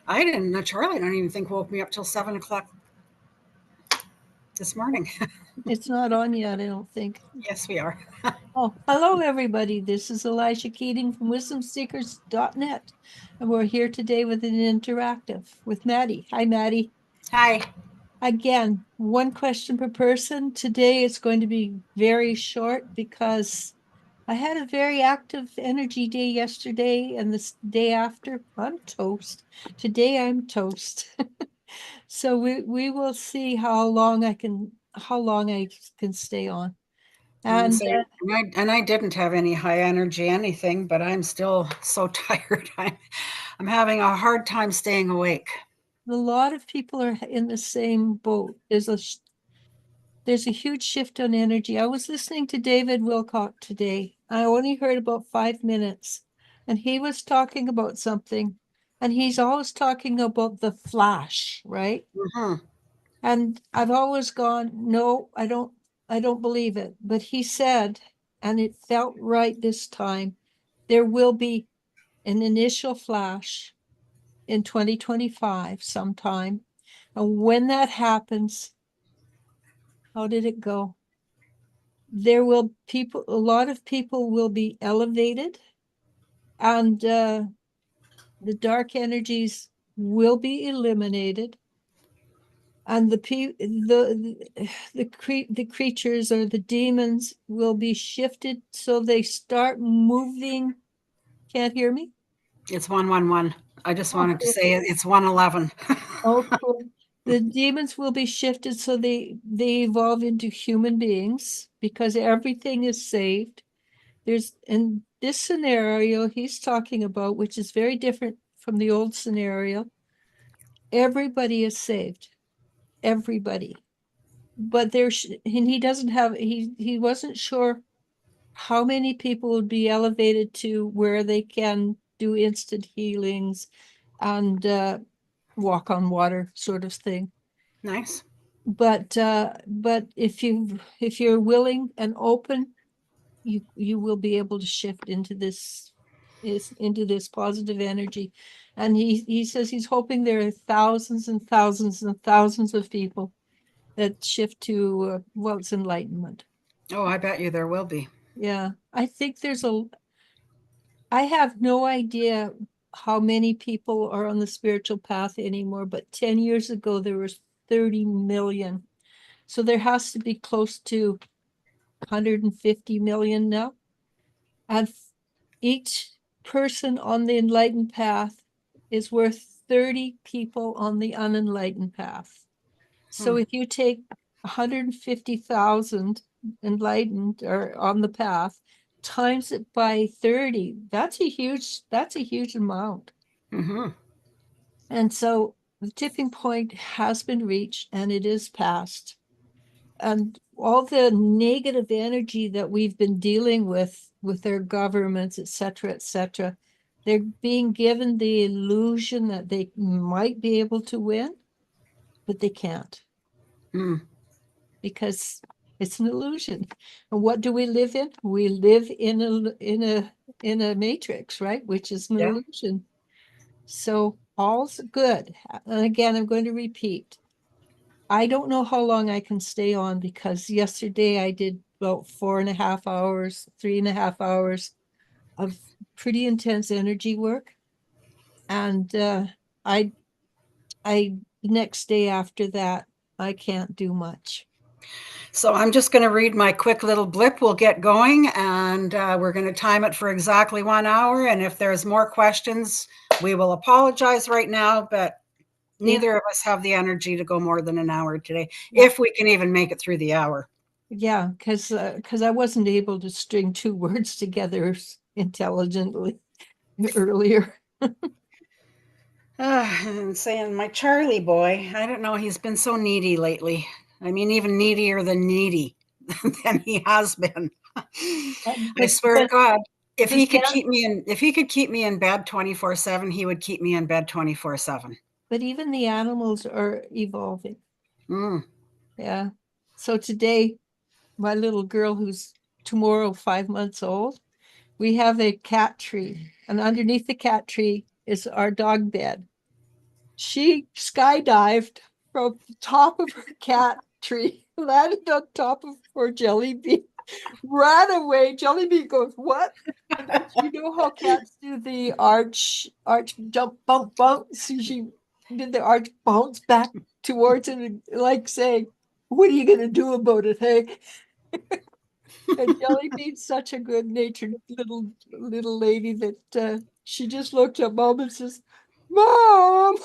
I didn't. Charlie, I don't even think woke me up till 7 o'clock this morning. It's not on yet, I don't think. Yes, we are. Oh, hello, everybody. This is Eliz-Sha Keating from wisdomseekers.net. And we're here today with an interactive with Maddie. Hi, Maddie. Hi. Again, one question per person. Today it's going to be very short because I had a very active energy day yesterday, and this day after, I'm toast. Today I'm toast. So we will see how long I can stay on. And And so, and I didn't have any high energy anything, but I'm still so tired. I'm having a hard time staying awake. a lot of people are in the same boat. There's a huge shift on energy. I was listening to David Wilcock today. I only heard about 5 minutes, and he was talking about something, and he's always talking about the flash, right? Mm-hmm. And I've always gone, no, I don't believe it. But he said, and it felt right this time, there will be an initial flash in 2025 sometime. And when that happens, how did it go? A lot of people will be elevated, and the dark energies will be eliminated, and the creatures or the demons will be shifted so they start moving. Can't hear me? It's 111. I just Oh, wanted to cool. say it's 111. Oh, cool. The demons will be shifted so they evolve into human beings because everything is saved. There's in this scenario he's talking about, which is very different from the old scenario, everybody is saved. Everybody. But and he doesn't have he wasn't sure how many people would be elevated to where they can do instant healings and walk on water sort of thing. Nice. But if you're willing and open, you will be able to shift into this positive energy. And he says he's hoping there are thousands and thousands and thousands of people that shift to well, it's enlightenment. Oh, I bet you there will be. Yeah, I think I have no idea how many people are on the spiritual path anymore, but 10 years ago there was 30 million. So there has to be close to 150 million now. And each person on the enlightened path is worth 30 people on the unenlightened path. So if you take 150,000 enlightened or on the path, times it by 30, that's a huge amount. Mm-hmm. And so the tipping point has been reached and it is past. And all the negative energy that we've been dealing with our governments, et cetera, they're being given the illusion that they might be able to win, but they can't. Mm. Because it's an illusion. And what do we live in? We live in a matrix, right? Which is an Yeah. illusion. So all's good. And again, I'm going to repeat. I don't know how long I can stay on because yesterday I did about 4.5 hours, 3.5 hours of pretty intense energy work. And I the next day after that, I can't do much. So I'm just going to read my quick little blip. We'll get going, and we're going to time it for exactly 1 hour. And if there's more questions, we will apologize right now, but neither of us have the energy to go more than an hour today, if we can even make it through the hour. Yeah, because I wasn't able to string two words together intelligently earlier. And saying my Charlie boy, I don't know, he's been so needy lately. I mean, even needier than needy than he has been. I swear to God, if he could keep me in bed 24/7, he would keep me in bed 24/7. But even the animals are evolving. Mm. Yeah. So today, my little girl, who's tomorrow 5 months old, we have a cat tree, and underneath the cat tree is our dog bed. She skydived from the top of her cat tree, landed on top of poor Jelly Bean, ran away. Jelly Bean goes, "What?" And then you know how cats do the arch jump bump bump. So she did the arch bounce back towards him, like saying, "What are you gonna do about it, hey?" And Jelly Bean's such a good-natured little lady that she just looked at Mom and says, "Mom."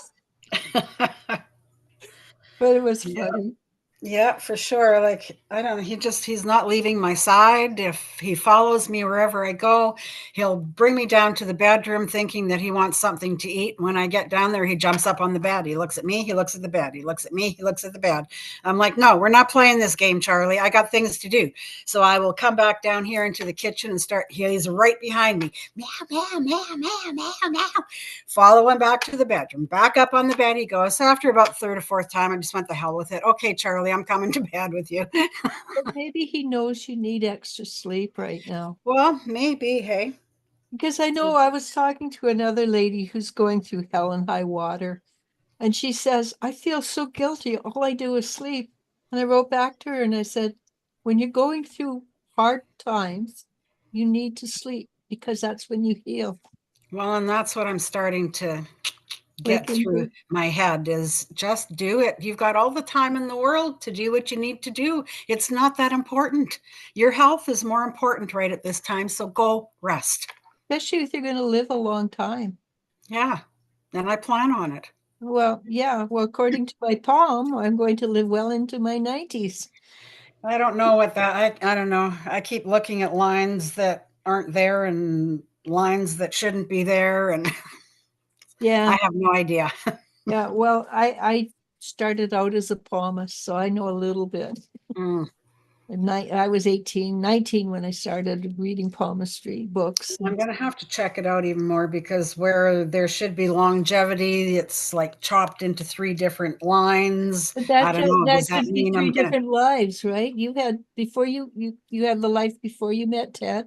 But it was Yeah. funny. Yeah, for sure. Like, I don't know. He's not leaving my side. If he follows me wherever I go, he'll bring me down to the bedroom thinking that he wants something to eat. When I get down there, he jumps up on the bed. He looks at me. He looks at the bed. He looks at me. He looks at the bed. I'm like, no, we're not playing this game, Charlie. I got things to do. So I will come back down here into the kitchen and start. He's right behind me. Meow, meow, meow, meow, meow, meow. Follow him back to the bedroom. Back up on the bed he goes. After about third or fourth time, I just went the hell with it. Okay, Charlie, I'm coming to bed with you. But maybe he knows you need extra sleep right now. Well, maybe. Hey. Because I know I was talking to another lady who's going through hell and high water, and she says, "I feel so guilty. All I do is sleep." And I wrote back to her and I said, "When you're going through hard times, you need to sleep because that's when you heal." Well, and that's what I'm starting to Click get through into. my head is just do it. You've got all the time in the world to do what you need to do. It's not that important. Your health is more important right at this time. So go rest. Especially if you're going to live a long time. Yeah. And I plan on it. Well, yeah. Well, according to my palm, I'm going to live well into my 90s. I don't know what that I don't know. I keep looking at lines that aren't there and lines that shouldn't be there and I Yeah. have no idea. Yeah. Well, I started out as a palmist, so I know a little bit. Mm. I was 18, 19 when I started reading palmistry books. I'm going to have to check it out even more because where there should be longevity, it's like chopped into three different lines. But I don't know. Does that that could be mean three I'm going to? different lives, right? You had before you had the life before you met Ted.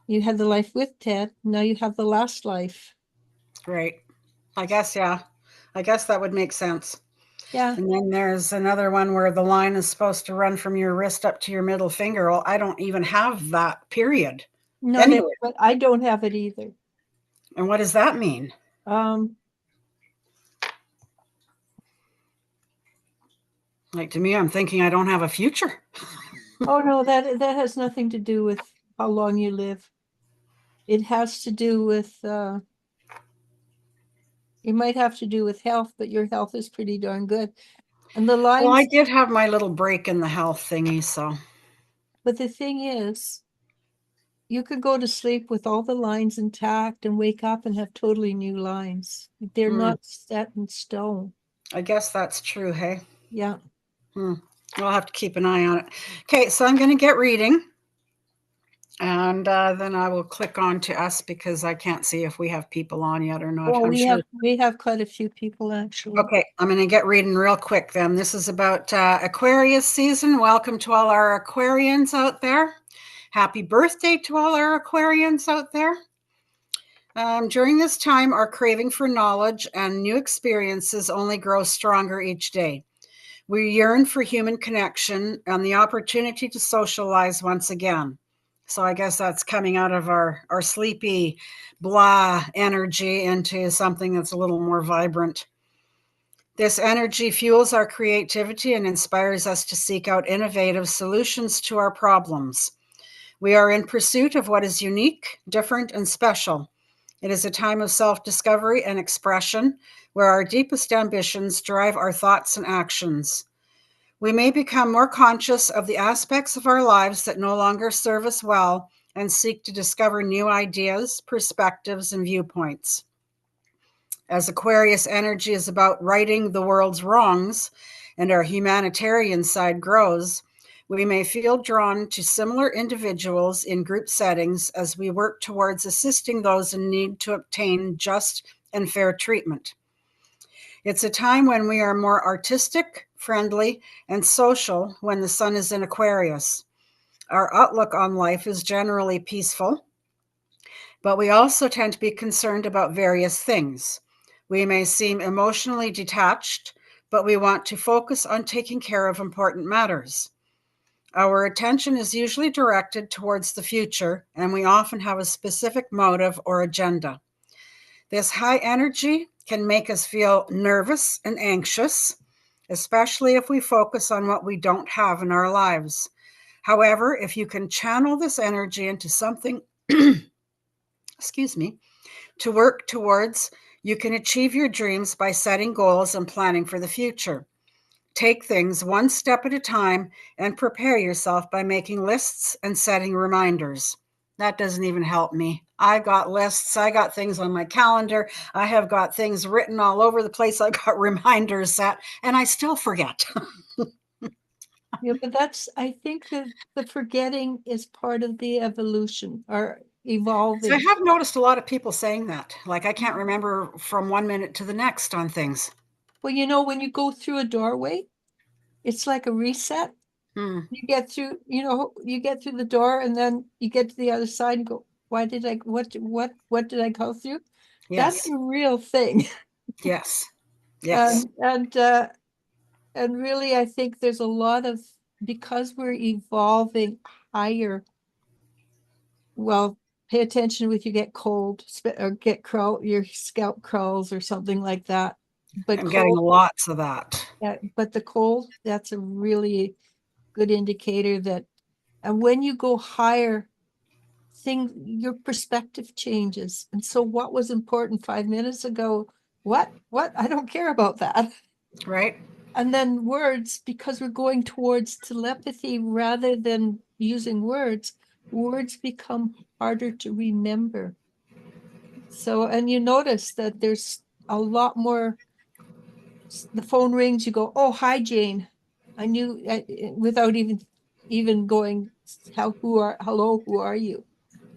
You had the life with Ted. Now you have the last life. Great. I guess, yeah. I guess that would make sense. Yeah. And then there's another one where the line is supposed to run from your wrist up to your middle finger. Well, I don't even have that period Not it, anyway. but I don't have it either. And what does that mean? Um, Like to me, I'm thinking I don't have a future. oh no, that has nothing to do with how long you live. It has to do with it might have to do with health, but your health is pretty darn good. And the Well, I lines, did have my little break in the health thingy, so but the thing is, you could go to sleep with all the lines intact and wake up and have totally new lines. They're mm, not set in stone. I guess that's true. Hey, Yeah. I'll have to keep an eye on it. Okay, so I'm going to get reading, and then I will click on to us because I can't see if we have people on yet or not. Well, I'm sure. we have quite a few people actually. Okay, I'm going to get reading real quick then. This is about Aquarius season. Welcome to all our Aquarians out there. Happy birthday to all our Aquarians out there. During this time, our craving for knowledge and new experiences only grows stronger each day. We yearn for human connection and the opportunity to socialize once again. So I guess that's coming out of our sleepy blah energy into something that's a little more vibrant. This energy fuels our creativity and inspires us to seek out innovative solutions to our problems. We are in pursuit of what is unique, different, and special. It is a time of self-discovery and expression where our deepest ambitions drive our thoughts and actions. We may become more conscious of the aspects of our lives that no longer serve us well and seek to discover new ideas, perspectives, and viewpoints. As Aquarius energy is about righting the world's wrongs and our humanitarian side grows, we may feel drawn to similar individuals in group settings as we work towards assisting those in need to obtain just and fair treatment. It's a time when we are more artistic, friendly, and social when the sun is in Aquarius. Our outlook on life is generally peaceful, but we also tend to be concerned about various things. We may seem emotionally detached, but we want to focus on taking care of important matters. Our attention is usually directed towards the future, and we often have a specific motive or agenda. This high energy can make us feel nervous and anxious, especially if we focus on what we don't have in our lives. However, if you can channel this energy into something, excuse me, to work towards, you can achieve your dreams by setting goals and planning for the future. Take things one step at a time and prepare yourself by making lists and setting reminders. That doesn't even help me. I got lists. I got things on my calendar. I have got things written all over the place. I got reminders set, and I still forget. Yeah, but I think that the forgetting is part of the evolution or So I evolving. have noticed a lot of people saying that. Like, I can't remember from one minute to the next on things. Well, when you go through a doorway, it's like a reset. Hmm. You get through the door and then you get to the other side and go, what did I go through? That's Yes. a real thing. Yes. Yes. And really I think there's a lot of, because we're evolving higher, well, pay attention if you get cold or get your scalp crawls or something like that. But I'm getting cold, lots of that. but the cold, that's a really good indicator that, and when you go higher, your perspective changes. And so what was important 5 minutes ago, what? I don't care about that. Right? And then words, because we're going towards telepathy rather than using words become harder to remember. So, and you notice that there's a lot more, the phone rings, you go, oh, hi, Jane. I knew without even going, hello, who are you?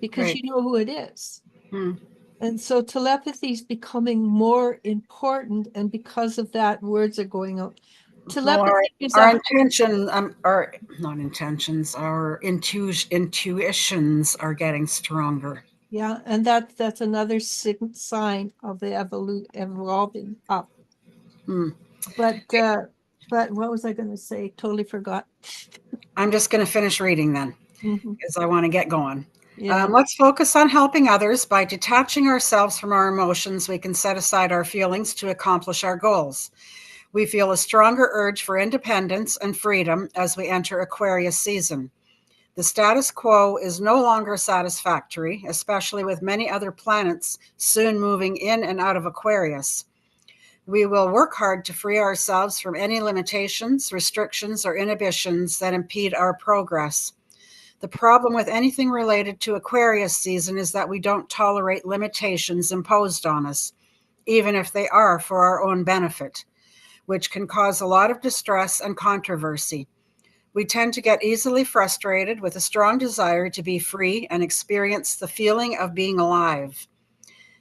Because Right. you know who it is. Hmm. And so telepathy is becoming more important. And because of that, words are going out. Well, Telepathy is our a, intention, our not intentions, our intuitions are getting stronger. yeah, and that's another sign of the evolving up. Hmm. But what was I going to say? Totally forgot. I'm just going to finish reading then, Mhm. because I want to get going. Yeah, Let's focus on helping others. By detaching ourselves from our emotions, we can set aside our feelings to accomplish our goals. We feel a stronger urge for independence and freedom as we enter Aquarius season. The status quo is no longer satisfactory, especially with many other planets soon moving in and out of Aquarius. We will work hard to free ourselves from any limitations, restrictions, or inhibitions that impede our progress. The problem with anything related to Aquarius season is that we don't tolerate limitations imposed on us, even if they are for our own benefit, which can cause a lot of distress and controversy. We tend to get easily frustrated with a strong desire to be free and experience the feeling of being alive.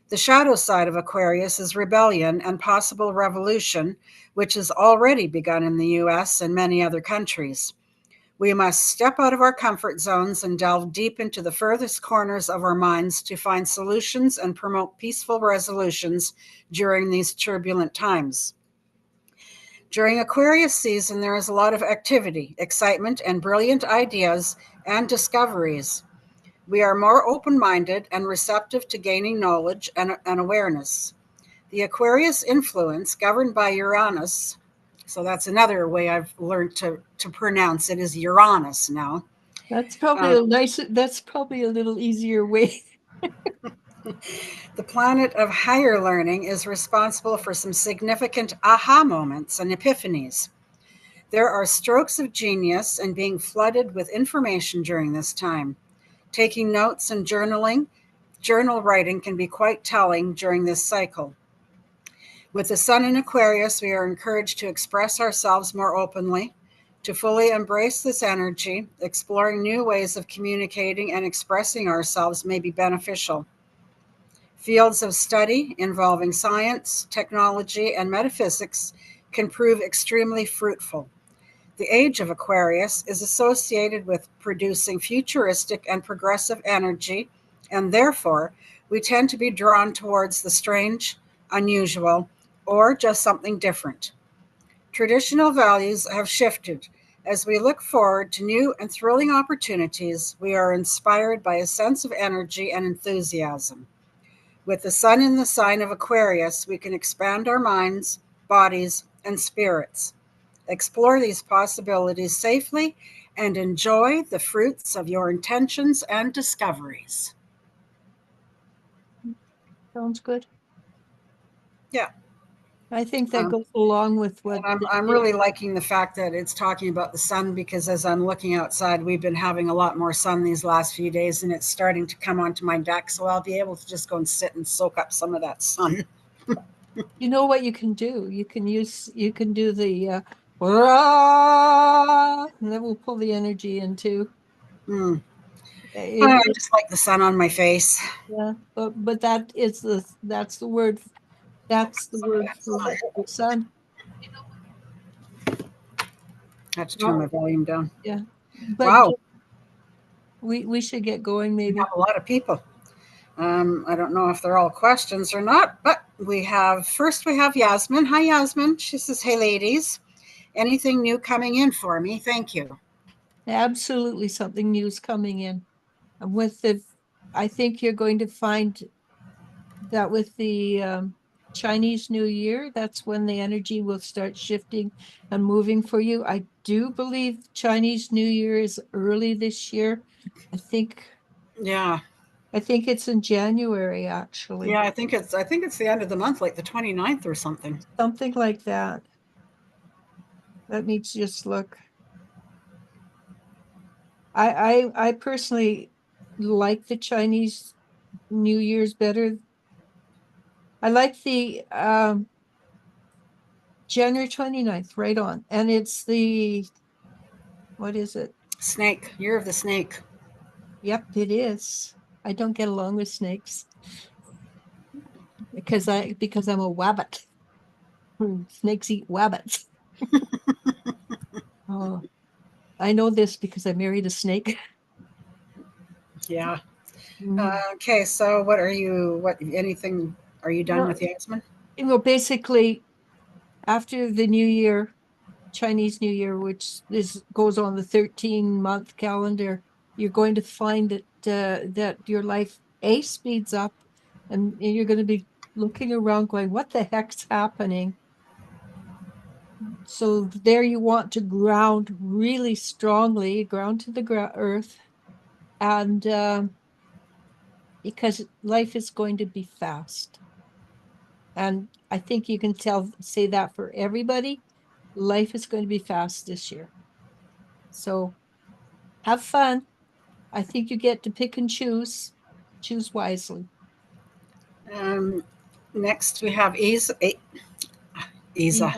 The shadow side of Aquarius is rebellion and possible revolution, which has already begun in the US and many other countries. We must step out of our comfort zones and delve deep into the furthest corners of our minds to find solutions and promote peaceful resolutions during these turbulent times. During Aquarius season, there is a lot of activity, excitement, and brilliant ideas and discoveries. We are more open minded and receptive to gaining knowledge and awareness. The Aquarius influence, governed by Uranus, so that's another way I've learned to pronounce it, is Uranus now. Um, that's probably a little easier way. the planet of higher learning is responsible for some significant aha moments and epiphanies. There are strokes of genius and being flooded with information during this time. Taking notes and journal writing can be quite telling during this cycle. With the sun in Aquarius, we are encouraged to express ourselves more openly, to fully embrace this energy. Exploring new ways of communicating and expressing ourselves may be beneficial. Fields of study involving science, technology, and metaphysics can prove extremely fruitful. The age of Aquarius is associated with producing futuristic and progressive energy, and therefore, we tend to be drawn towards the strange, unusual, or just something different. Traditional values have shifted. As we look forward to new and thrilling opportunities, we are inspired by a sense of energy and enthusiasm. With the sun in the sign of Aquarius, we can expand our minds, bodies, and spirits, explore these possibilities safely, and enjoy the fruits of your intentions and discoveries. Sounds good. Yeah. I think that Um, goes along with what I'm really liking the fact that it's talking about the sun, because as I'm looking outside, we've been having a lot more sun these last few days, and it's starting to come onto my deck. So I'll be able to just go and sit and soak up some of that sun. you know what you can do. You can do the rah, and that will pull the energy into Mm. I it, just like the sun on my face. yeah, but that's the word. That's the word for the sun. I have to turn my volume down. Yeah, but Wow, we should get going we maybe. have a lot of people. I don't know if they're all questions or not, but we have Yasmin. Hi, Yasmin. She says, "Hey, ladies, anything new coming in for me? Thank you." Absolutely, something new is coming in. With the, I think you're going to find that with the Chinese New Year, that's when the energy will start shifting and moving for you. I do believe Chinese New Year is early this year. I think Yeah, I think it's in January actually. yeah. I think it's the end of the month, like the 29th or something. Something like that. Let me just look. I personally like the Chinese New Year's better. I like the January 29th, right on. And it's the, what is it? Snake, year of the snake. Yep, it is. I don't get along with snakes because I'm a wabbit. Snakes eat wabbits. Oh, I know this because I married a snake. Yeah. Mm. Okay, so what are you? What anything? Are you done Well, with Yasmin? basically, after the New Year, Chinese New Year, which this goes on the 13-month calendar, you're going to find that your life speeds up, and you're going to be looking around going, what the heck's happening? So there you want to ground really strongly, ground to the earth, and because life is going to be fast. And I think you can say that for everybody. Life is going to be fast this year. So have fun. I think you get to pick and choose. Choose wisely. Um, Next we have Isa. I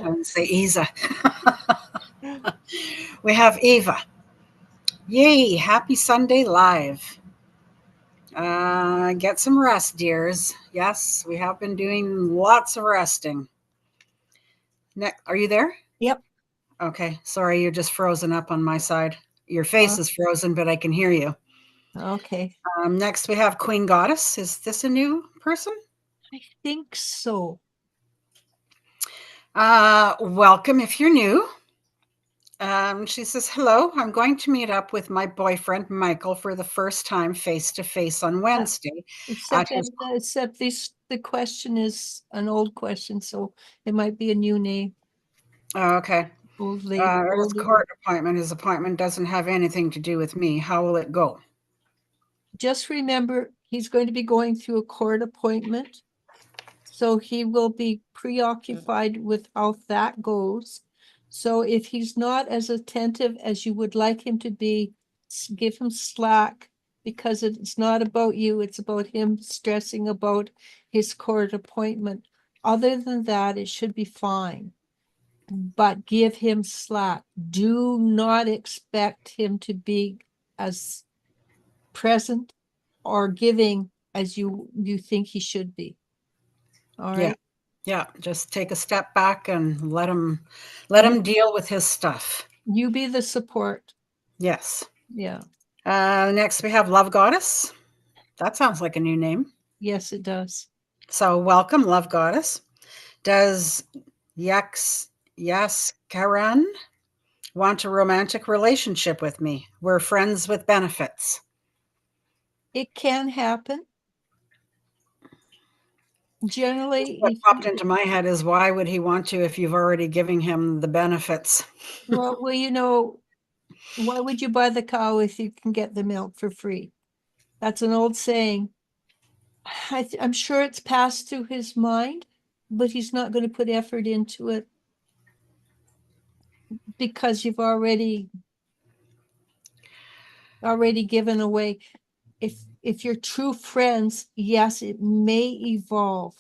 would say Isa. We have Eva. Yay! Happy Sunday live. Get some rest, dears. Yes, we have been doing lots of resting. Are you there? Yep. Okay. Sorry, you're just frozen up on my side. Your face is frozen, but I can hear you. Okay. Next, we have Queen Goddess. Is this a new person? I think so. Welcome if you're new. She says, hello, I'm going to meet up with my boyfriend, Michael, for the first time face to face on Wednesday. Except the question is an old question, so it might be a new name. Okay. Old lady. His court appointment. His appointment doesn't have anything to do with me. How will it go? Just remember, he's going to be going through a court appointment. So he will be preoccupied with how that goes. So if he's not as attentive as you would like him to be, give him slack, because it's not about you, it's about him stressing about his court appointment. Other than that, it should be fine. But give him slack. Do not expect him to be as present or giving as you think he should be. All right. Yeah, just take a step back and let him deal with his stuff. You be the support. Yes. Yeah. Next we have Love Goddess. That sounds like a new name. Yes, it does. So welcome, love goddess. Does Yaskaran want a romantic relationship with me? We're friends with benefits. It can happen. Generally, What popped into my head is, why would he want to if you've already given him the benefits? well, you know, why would you buy the cow if you can get the milk for free? That's an old saying. I'm sure it's passed through his mind, but he's not going to put effort into it because you've already given away. If you're true friends, yes, it may evolve,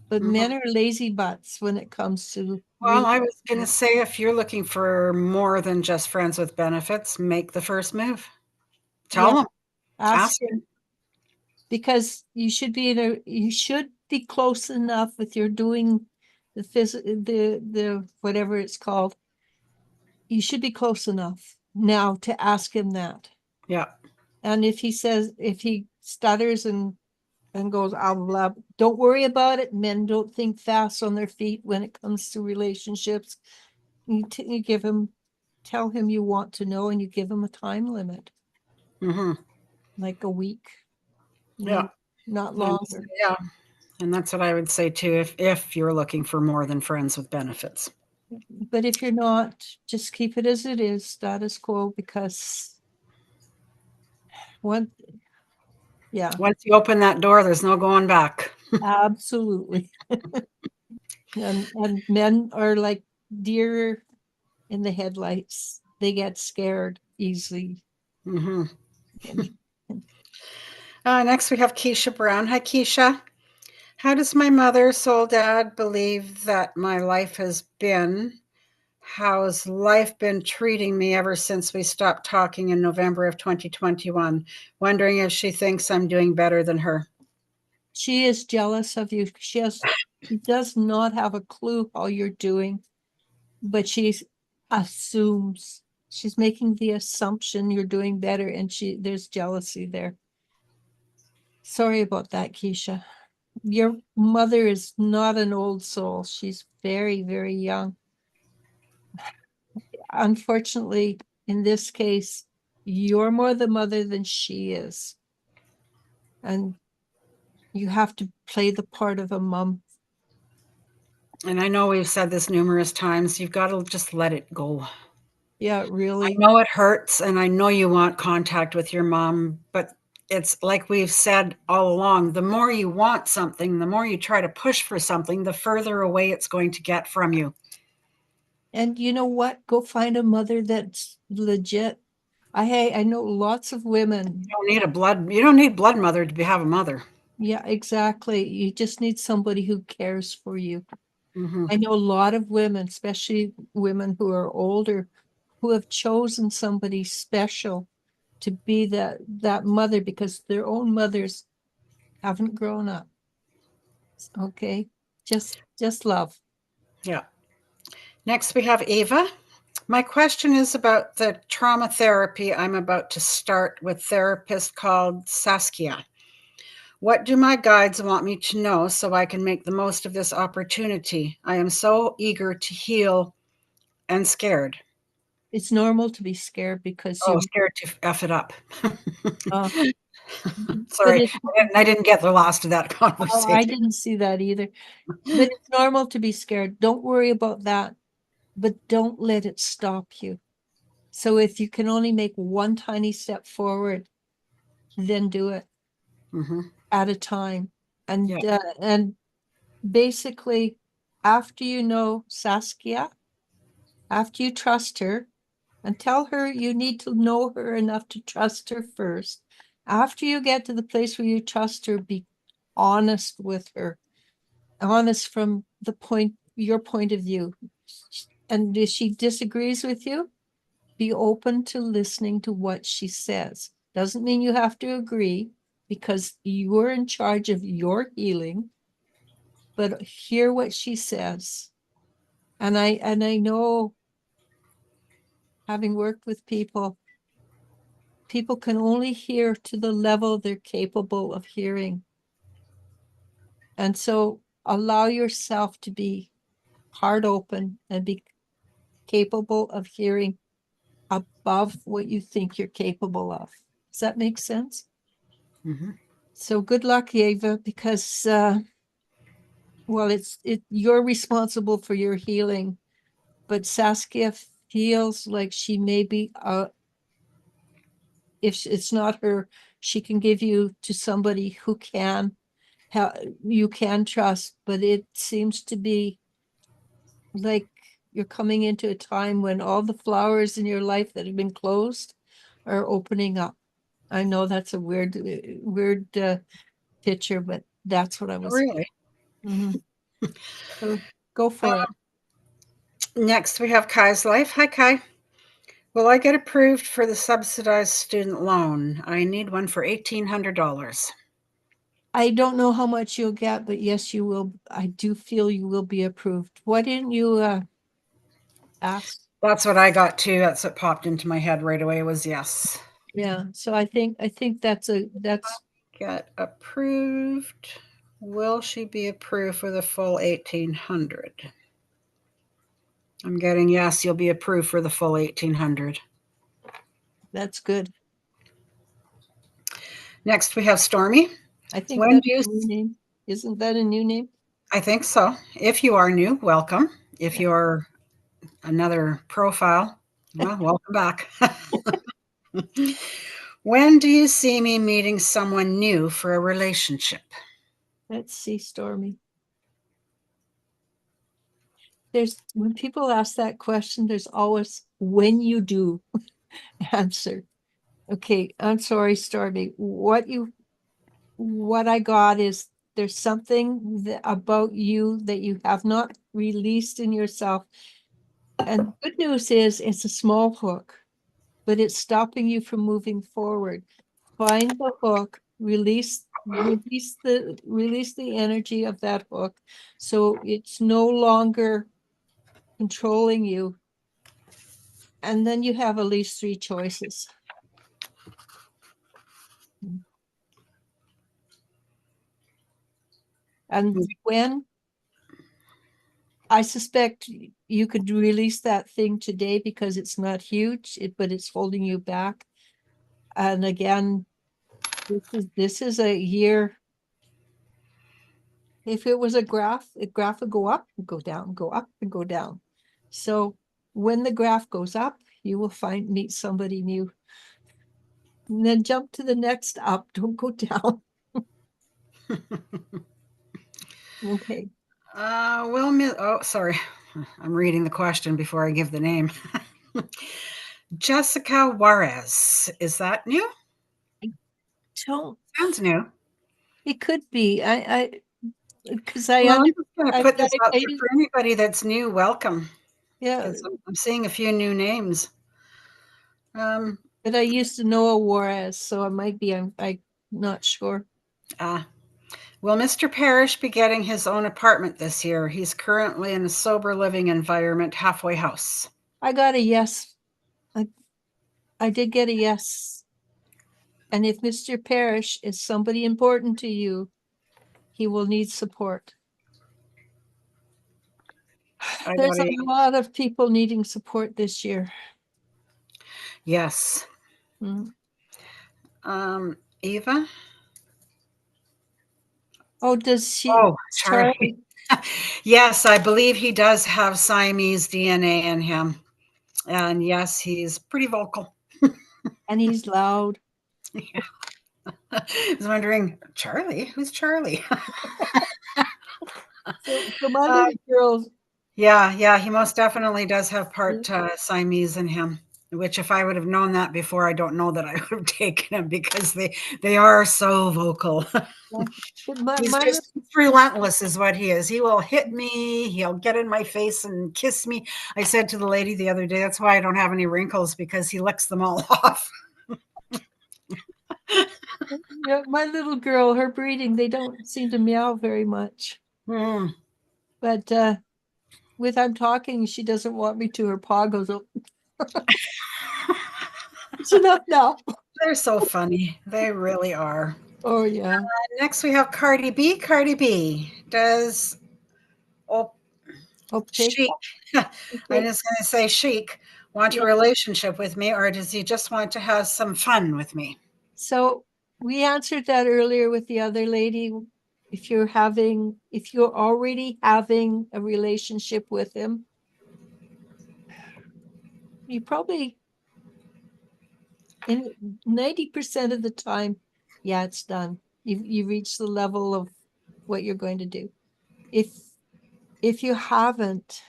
but Mhm. men are lazy butts when it comes to Well, I was going to say, if you're looking for more than just friends with benefits, make the first move. yeah, Tell him, ask ask him. him, because you should be close enough with your doing the whatever it's called. You should be close enough now to ask him that. Yeah. And if he stutters and goes, blah, don't worry about it. Men don't think fast on their feet when it comes to relationships. You tell him you want to know, and you give him a time limit, Mm-hmm. like a week, Yeah. not And, longer. yeah. And that's what I would say too, if you're looking for more than friends with benefits. But if you're not, just keep it as it is, status quo, because one, yeah, Once you open that door, there's no going back. absolutely. And men are like deer in the headlights. They get scared easily. Mm-hmm. And Next, we have Keisha Brown. Hi, Keisha. How does my mother, soul dad, believe that my life has been? How's life been treating me ever since we stopped talking in November of 2021? Wondering if she thinks I'm doing better than her. she is jealous of you. She does not have a clue how you're doing, but she assumes, she's making the assumption you're doing better, and there's jealousy there. Sorry about that, Keisha. Your mother is not an old soul. She's very, very young. Unfortunately, in this case, you're more the mother than she is. And you have to play the part of a mom. And I know we've said this numerous times, you've got to just let it go. Yeah, I really. know it hurts, and I know you want contact with your mom, but it's like we've said all along, the more you want something, the more you try to push for something, the further away it's going to get from you. And you know what? Go find a mother that's legit. I know lots of women. You don't need blood mother to have a mother. Yeah, exactly. You just need somebody who cares for you. Mm-hmm. I know a lot of women, especially women who are older, who have chosen somebody special to be that mother because their own mothers haven't grown up. Okay. Just love. Yeah. Next, we have Ava. My question is about the trauma therapy I'm about to start with therapist called Saskia. What do my guides want me to know so I can make the most of this opportunity? I am so eager to heal and scared. It's normal to be scared because Oh, you scared to F it up. uh but Sorry, I didn't get the last of that I conversation. didn't see that either. But it's normal to be scared. Don't worry about that, but don't let it stop you. So if you can only make one tiny step forward, then do it Mm-hmm. at a time. Yeah. And basically, after you know Saskia, after you trust her, and tell her you need to know her enough to trust her first. After you get to the place where you trust her, be honest with her, honest from your point of view. And if she disagrees with you, be open to listening to what she says. Doesn't mean you have to agree, because you're in charge of your healing, but hear what she says. And I know, having worked with people can only hear to the level they're capable of hearing. And so allow yourself to be heart open and be capable of hearing above what you think you're capable of. Does that make sense? Mhm. So good luck, Eva, because well, you're responsible for your healing, but Saskia feels like she may be if it's not her, she can give you to somebody who can you can trust, but it seems to be like you're coming into a time when all the flowers in your life that have been closed are opening up. I know that's a weird picture, but that's what I was. Really? Mhm. So go for it. Next, we have Kai's life. Hi, Kai. Will I get approved for the subsidized student loan? I need one for $1,800. I don't know how much you'll get, but yes, you will. I do feel you will be approved. Why didn't you ask? That's what I got too. That's what popped into my head right away was yes. Yeah. So I think that's Get approved. Will she be approved for the full 1,800? I'm getting yes, you'll be approved for the full 1,800. that's good. Next, we have Stormy. I think When that's do you a new name. Isn't that a new name? I think so. If you are new, welcome. If Yeah. you're another profile, well, welcome back. When do you see me meeting someone new for a relationship? Let's see, Stormy. There's when people ask that question, there's always when you do answer. Okay, I'm sorry, Stormy. What I got is there's something about you that you have not released in yourself. And the good news is it's a small hook, but it's stopping you from moving forward. Find the hook, release the energy of that hook so it's no longer controlling you. And then you have at least 3 choices. And when I suspect you could release that thing today because it's not huge, but it's holding you back. And again, this is a year. If it was a graph would go up, go down, go up, and go down. So when the graph goes up, you will meet somebody new. And then jump to the next up. Don't go down. Okay. Sorry. I'm reading the question before I give the name. Jessica Juarez. Is that new? Don't. Sounds new. It could be. Because Well, I'm just going to I, put this out I there for anybody that's new. Welcome, yeah, because I'm seeing a few new names. but I used to know a Juarez, so it might be. I'm not sure. Will Mr. Parrish be getting his own apartment this year? He's currently in a sober living environment, halfway house. I got a yes. I did get a yes. And if Mr. Parrish is somebody important to you, he will need support. There's a lot of people needing support this year. Yes. Eva? Oh, does she? Oh, Charlie. Yes, I believe he does have Siamese DNA in him. And yes, he's pretty vocal. And he's loud. Yeah. I was wondering, Charlie? Who's Charlie? So my little girls. Yeah, he most definitely does have part Siamese in him, which if I would have known that before, I don't know that I would have taken him because they are so vocal. He's just relentless is what he is. He will hit me. He'll get in my face and kiss me. I said to the lady the other day, that's why I don't have any wrinkles because he licks them all off. Yeah, my little girl, her breeding, they don't seem to meow very much. But with I'm talking, she doesn't want me to. Her paw goes up. It's enough now. They're so funny. They really are. Oh, yeah. Next, we have Cardi B. Cardi B, does oh, Okay. Chic, I'm Okay. just going to say Chic, want a Yeah. relationship with me, or does he just want to have some fun with me? So we answered that earlier with the other lady. If you're already having a relationship with him, you probably in 90% of the time, yeah, it's done. You reach the level of what you're going to do. If you haven't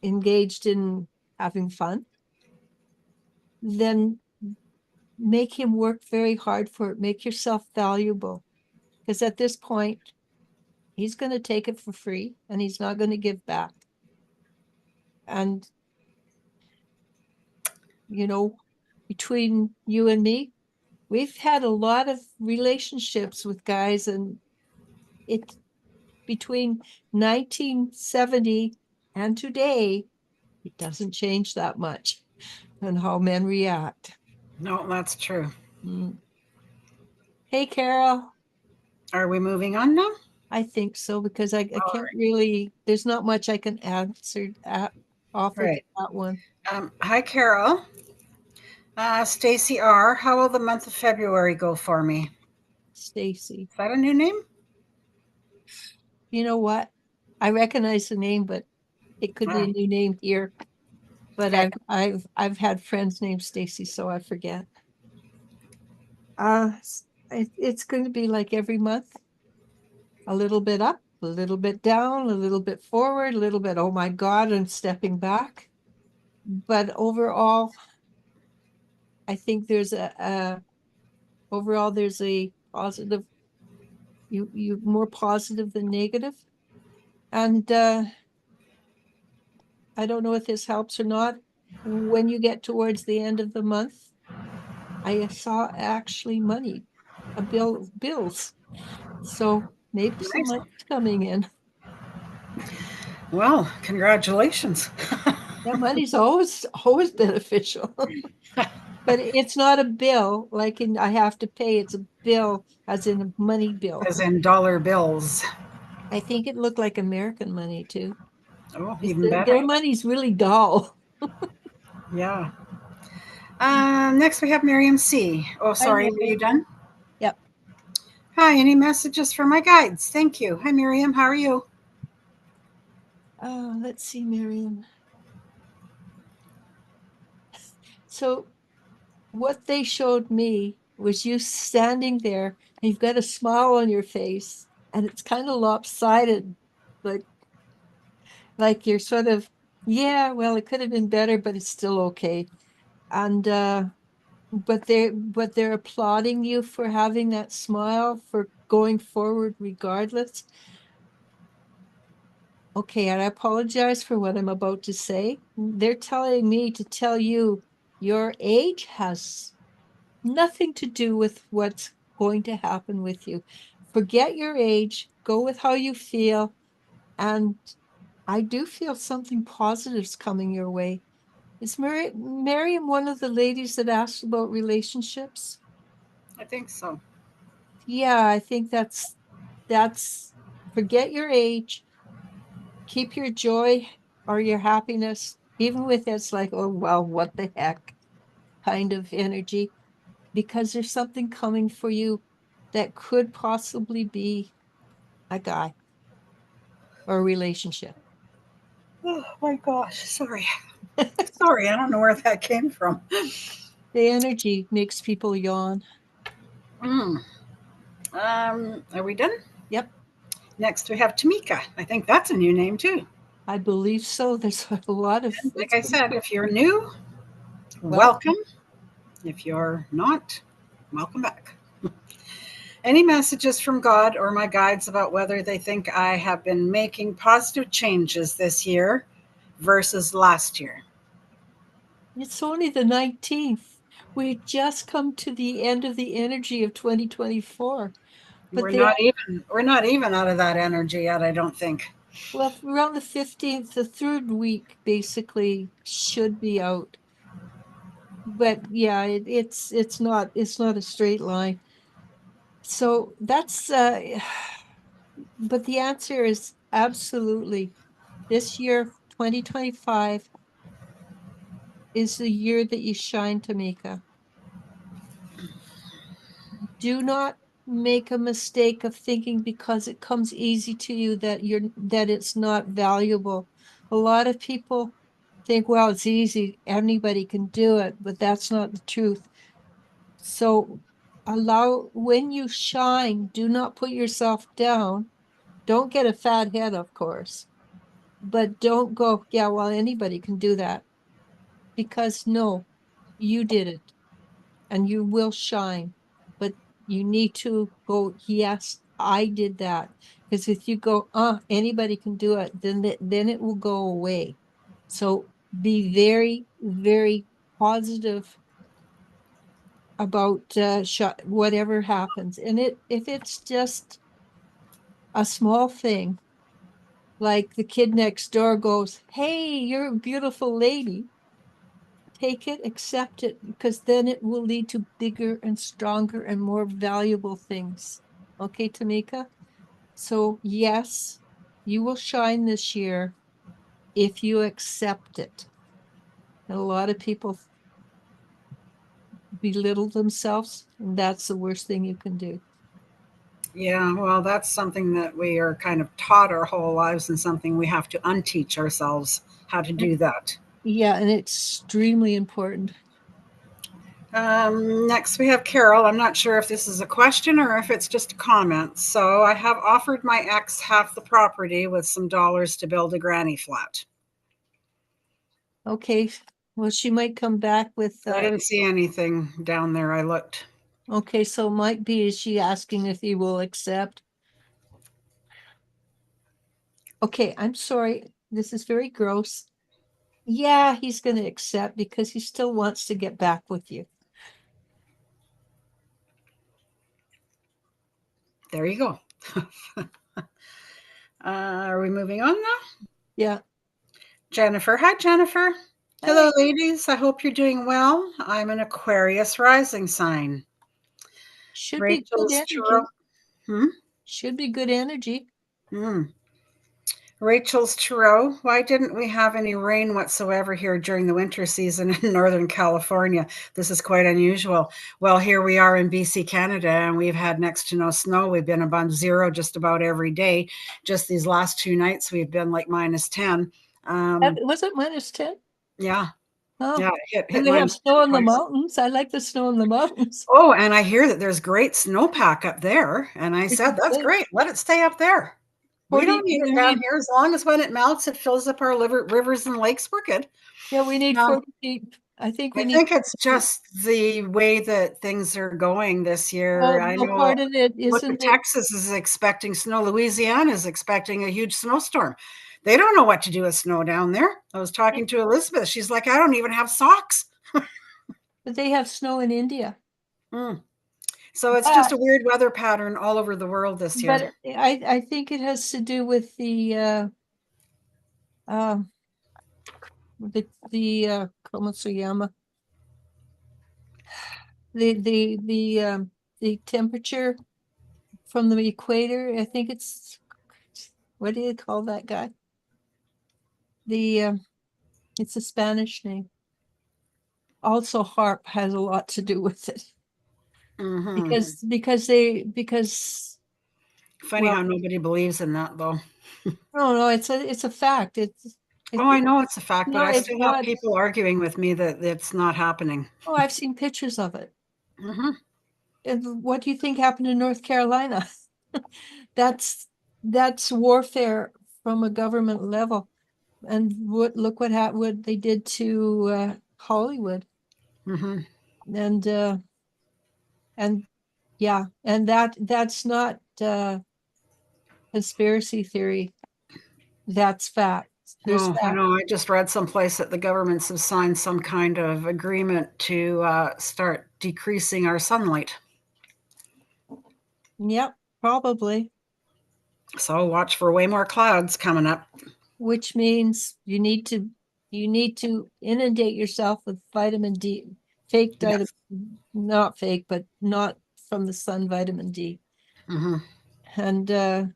engaged in having fun, then make him work very hard for it. Make yourself valuable. Because at this point, he's going to take it for free and he's not going to give back. And, you know, between you and me, we've had a lot of relationships with guys, and it between 1970 and today, it doesn't change that much on how men react. No, that's true. Mm. Hey, Carol. Are we moving on now? I think so, because I All can't really, there's not much I can answer offer to right. that one. Hi, Carol. Stacy R. How will the month of February go for me? Stacy. Is that a new name? You know what? I recognize the name, but it could be a Oh, new name here. But okay. I've had friends named Stacy, so I forget. It's going to be like every month, a little bit up, a little bit down, a little bit forward, a little bit, oh my God, I'm stepping back. But overall, I think there's overall there's a positive, you more positive than negative. And I don't know if this helps or not. When you get towards the end of the month, I saw actually money, bills. So maybe some Nice. money's coming in. Well, congratulations. Yeah, money's always beneficial. But it's not a bill like in I have to pay. It's a bill as in a money bill. As in dollar bills. I think it looked like American money too. Oh, even better. Their money's really dull. Yeah. Next, we have Miriam C. Oh, I sorry. know Were you it. done? Yep. Hi. Any messages for my guides? Thank you. Hi, Miriam. How are you? Let's see, Miriam. So what they showed me was you standing there and you've got a smile on your face and it's kind of lopsided, like you're sort of, yeah, well, it could have been better, but it's still okay. And but they're applauding you for having that smile, for going forward regardless. Okay, and I apologize for what I'm about to say. They're telling me to tell you your age has nothing to do with what's going to happen with you. Forget your age, go with how you feel. And I do feel something positive's coming your way. Is Miriam one of the ladies that asked about relationships? I think so. Yeah, I think that's forget your age, keep your joy or your happiness, even with it's like, oh well, what the heck kind of energy, because there's something coming for you that could possibly be a guy or a relationship. Oh my gosh. Sorry. Sorry. I don't know where that came from. The energy makes people yawn. Mm. Are we done? Yep, Next, we have Tamika. I think that's a new name too. I believe so. There's a lot of And like it's I said, if you're new, well, welcome. If you're not, welcome back. Any messages from God or my guides about whether they think I have been making positive changes this year versus last year? it's only the 19th. We just come to the end of the energy of 2024. But We're not even out of that energy yet, I don't think. well, around the 15th, the third week basically should be out. but yeah, it's not a straight line. So that's but the answer is absolutely. This year, 2025, is the year that you shine, Tamika. Do not make a mistake of thinking because it comes easy to you that it's not valuable. A lot of people think, well, it's easy, anybody can do it, but that's not the truth. So when you shine, do not put yourself down. Don't get a fat head, of course, but don't go, yeah, well, anybody can do that. Because no, you did it and you will shine. But you need to go, yes, I did that. Because if you go, anybody can do it, then it will go away. So be very, very positive about whatever happens. And if it's just a small thing, like the kid next door goes, hey, you're a beautiful lady. Take it, accept it, because then it will lead to bigger and stronger and more valuable things. Okay, Tamika? So, yes, you will shine this year if you accept it. And a lot of people belittle themselves, and that's the worst thing you can do. Yeah, well, that's something that we are kind of taught our whole lives and something we have to unteach ourselves how to do that. Yeah, and it's extremely important. Next, we have Carol. I'm not sure if this is a question or if it's just a comment. So, I have offered my ex half the property with some dollars to build a granny flat. Okay, well, she might come back with, I didn't see anything down there. I looked. okay, so might be, is she asking if he will accept? Okay, I'm sorry, this is very gross. Yeah, he's going to accept because he still wants to get back with you. There you go. Are we moving on now? Yeah. Jennifer. Hi, Jennifer. Hi. Hello, ladies. I hope you're doing well. I'm an Aquarius rising sign. Should be good Rachel's Tarot. energy. Hmm? Should be good energy. Hmm. Rachel's Tarot. Why didn't we have any rain whatsoever here during the winter season in Northern California? This is quite unusual. Well, here we are in BC, Canada, and we've had next to no snow. We've been above zero just about every day. Just these last 2 nights, we've been like -10. Was it -10? Yeah, Oh, yeah, hit and they have -10 snow in the twice. mountains. I like the snow in the mountains. Oh, and I hear that there's great snowpack up there. And I Which said, is that's good. great. Let it stay up there. We 40, don't need it we down need, here. As long as when it melts, it fills up our rivers and lakes, we're good. yeah, we need Um, 40 feet. I think we I need think it's 40 feet. just the way that things are going this year. I Well, know, part of it, look, isn't it? Texas is expecting snow. Louisiana is expecting a huge snowstorm. They don't know what to do with snow down there. I was talking to Elizabeth. She's like, I don't even have socks. But they have snow in India. Mm. So it's just But, a weird weather pattern all over the world this year. but I think it has to do with um, ¿cómo se llama? The temperature from the equator. I think it's, what do you call that guy? It's a Spanish name. Also, HARP has a lot to do with it Mm-hmm. because Funny well, how nobody believes in that, though. no, it's a fact. Oh, I It's know it's a fact, but not I it's still have not. people arguing with me that it's not happening. Oh, I've seen pictures of it. Mm-hmm. And what do you think happened in North Carolina? That's that's warfare from a government level. And look what they did to Hollywood. Mm-hmm. And and yeah, and that's not conspiracy theory. That's fact. There's No, I fact. know. I just read someplace that the governments have signed some kind of agreement to start decreasing our sunlight. Yep, probably. So watch for way more clouds coming up. Which means you need to inundate yourself with vitamin D, Fake Yes. not fake, but not from the sun vitamin D. Mhm. And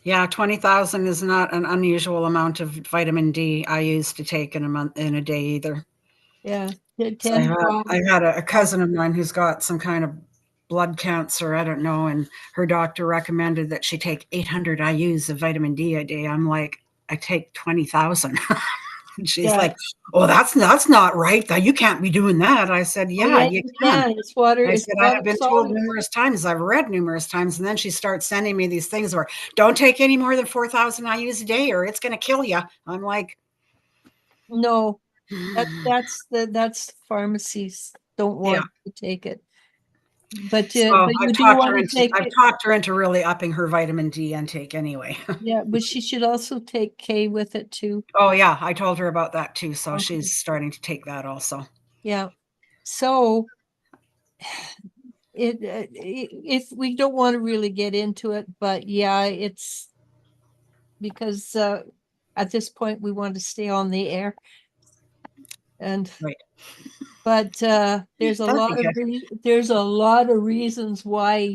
Yeah, 20,000 is not an unusual amount of vitamin D I used to take in a day either. yeah, So 10 I drops. had a cousin of mine who's got some kind of blood cancer, I don't know, and her doctor recommended that she take 800 IUs of vitamin D a day. I'm like, I take 20,000. She's Yeah. like, "Oh, that's not right. That you can't be doing that." I said, Oh "Yeah, yeah, you you can." can. It's water. I It's said, "I water have been told soluble. numerous times, I've read numerous times," and then she starts sending me these things where, "Don't take any more than 4,000 IUs a day or it's gonna kill you." I'm like, No, that's pharmacies don't yeah. want you to take it. But So but you do want to take I've it. talked her into really upping her vitamin D intake anyway. Yeah, but she should also take K with it too. Oh, yeah, I told her about that too, so Okay. she's starting to take that also. Yeah. So if we don't want to really get into it, but yeah, it's because at this point we want to stay on the air. And Right. but there's a That'd be lot of good. there's a lot of reasons why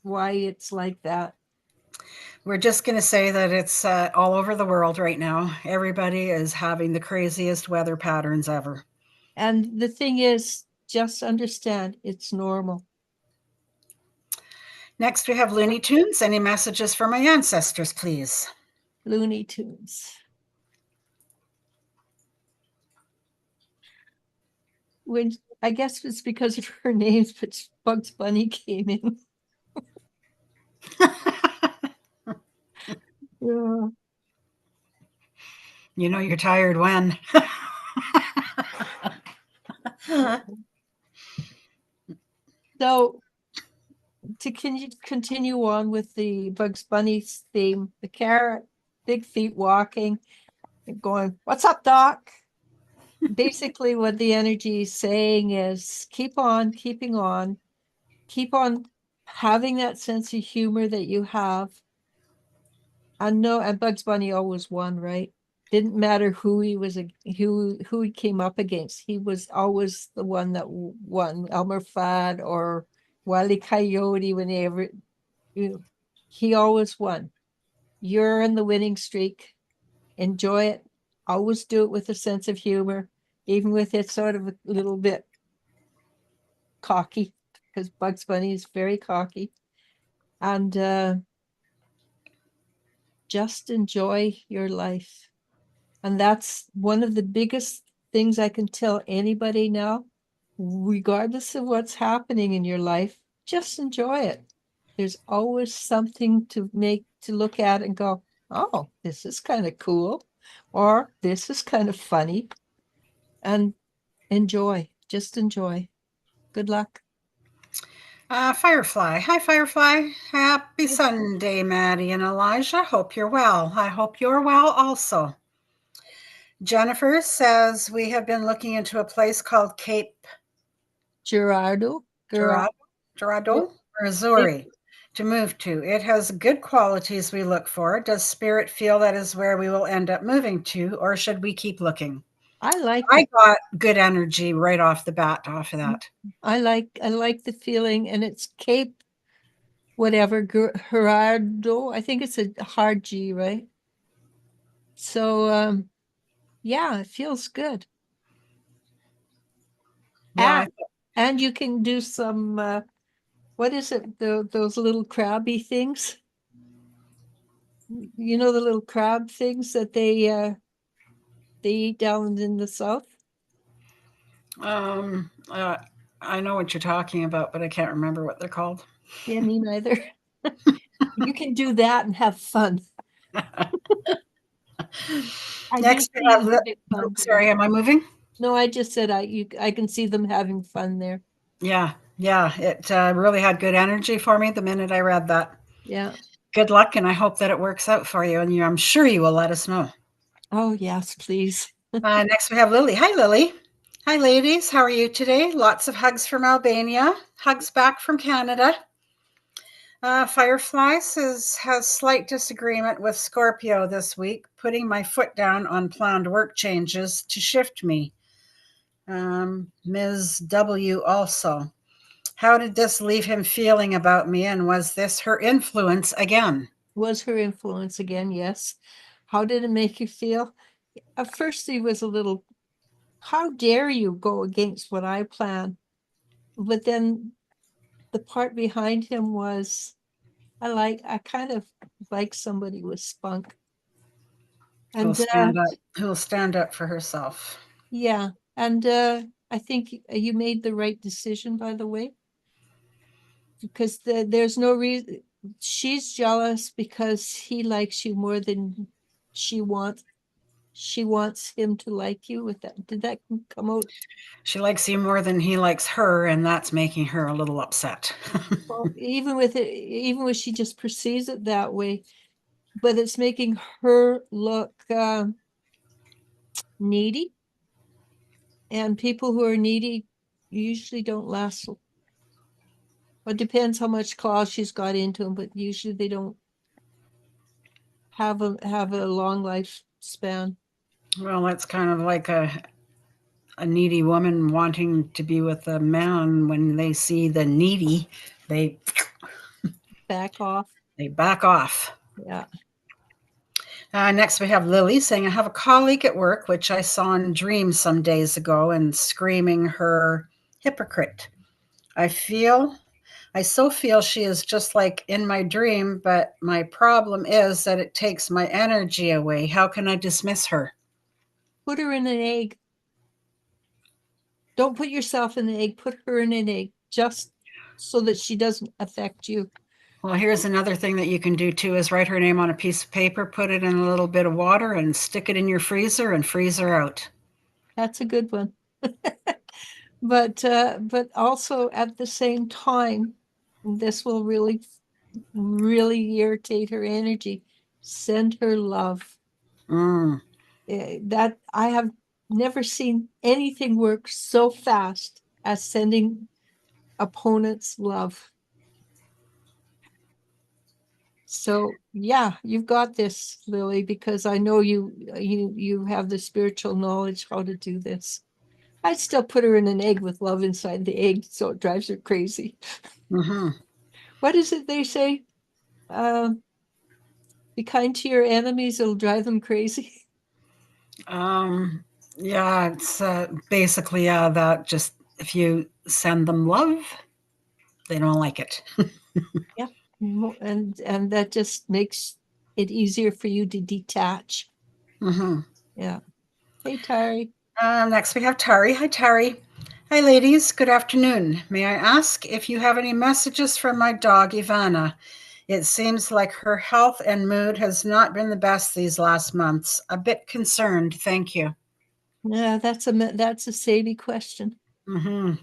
it's like that. We're just gonna say that it's, all over the world right now. Everybody is having the craziest weather patterns ever. And the thing is, just understand it's normal. Next, we have Looney Tunes. Any messages for my ancestors, please? Looney Tunes. When I guess it's because of her names, but Bugs Bunny came in. Yeah. You know you're tired when. So to continue on with the Bugs Bunny theme, the carrot, big feet walking and going, "What's up, Doc?" Basically, what the energy is saying is keep on keep on having that sense of humor that you have. I know, and Bugs Bunny always won, right? Didn't matter who he was, who he came up against. He was always the one that won. Elmer Fudd or Wile E. Coyote, whenever you, he always won. You're in the winning streak. Enjoy it. Always do it with a sense of humor, even with it sort of a little bit cocky, because Bugs Bunny is very cocky. And just enjoy your life. And that's one of the biggest things I can tell anybody now, regardless of what's happening in your life, just enjoy it. There's always something to look at and go, oh, this is kind of cool, or this is kind of funny, and enjoy, just enjoy. Good luck. Firefly. Hi, Firefly. Happy Sunday, Maddie and Elijah. Hope you're well. I hope you're well also. Jennifer says we have been looking into a place called Cape Gerardo, Dorado, Gerardo, Dorado, Missouri to move to. It has good qualities we look for. Does Spirit feel that is where we will end up moving to, or should we keep looking? I like I it. got good energy right off the bat off of that. I like the feeling, and it's Cape whatever Gerardo. I think it's a hard G, right? So yeah, it feels good. Yeah, And you can do some what is it? Those little crabby things. You know the little crab things that they eat down in the south? um, uh, I know what you're talking about, but I can't remember what they're called. Yeah, me neither. You can do that and have fun. I do Next, we see have them having fun. sorry, am I moving? No, I just said I can see them having fun there. Yeah, yeah, it really had good energy for me the minute I read that. Yeah. Good luck, and I hope that it works out for you. And I'm sure you will let us know. Oh yes, please. Next, we have Lily. Hi, Lily. Hi, ladies. How are you today? Lots of hugs from Albania. Hugs back from Canada. Firefly says has slight disagreement with Scorpio this week, putting my foot down on planned work changes to shift me. Ms. W also. How did this leave him feeling about me, and was this her influence again? Was her influence again? Yes. How did it make you feel? At first, he was a little, how dare you go against what I plan? But then the part behind him was, I kind of like somebody with spunk. Who'll And stand up? Who'll stand up for herself? yeah, and I think you made the right decision, by the way, because there's no reason. She's jealous because he likes you more than she wants. She wants him to like you. With that, did that come out? She likes you more than he likes her, and that's making her a little upset. Well, even when she just perceives it that way, but it's making her look needy, and people who are needy usually don't last. Well, it depends how much claws she's got into them, but usually they don't have a long lifespan. Well, that's kind of like a needy woman wanting to be with a man. When they see the needy, they Back off. they back off. Yeah. Next, we have Lily saying, I have a colleague at work, which I saw in dreams some days ago, and screaming her hypocrite. I feel, I so feel she is just like in my dream, but my problem is that it takes my energy away. How can I dismiss her? Put her in an egg. Don't put yourself in the egg. Put her in an egg just so that she doesn't affect you. Well, here's another thing that you can do too is write her name on a piece of paper, put it in a little bit of water, and stick it in your freezer and freeze her out. That's a good one. But also at the same time, this will really irritate her energy. Send her love. Mm. That I have never seen anything work so fast as sending opponents love. So yeah, you've got this, Lily, because I know you have the spiritual knowledge how to do this. I'd still put her in an egg with love inside the egg, so it drives her crazy. Hmm. What is it they say? Uh, be kind to your enemies, it'll drive them crazy. Um, yeah, it's basically that just if you send them love, they don't like it. Yeah. And that just makes it easier for you to detach. Hmm. Yeah. Hey, Tari. Next, we have Tari. Hi, Tari. Hi, ladies. Good afternoon. May I ask if you have any messages from my dog, Ivana? It seems like her health and mood has not been the best these last months. A bit concerned. Thank you. Yeah, that's a savvy question. Hmm.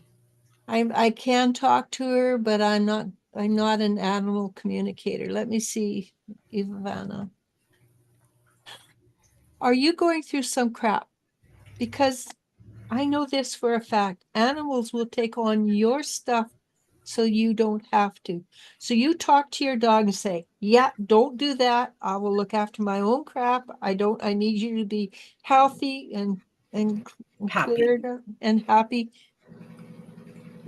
I can talk to her, but I'm not an animal communicator. Let me see, Ivana. Are you going through some crap? Because I know this for a fact. Animals will take on your stuff so you don't have to. So you talk to your dog and say, yeah, don't do that. I will look after my own crap. I need you to be healthy and Happy. cleared and happy.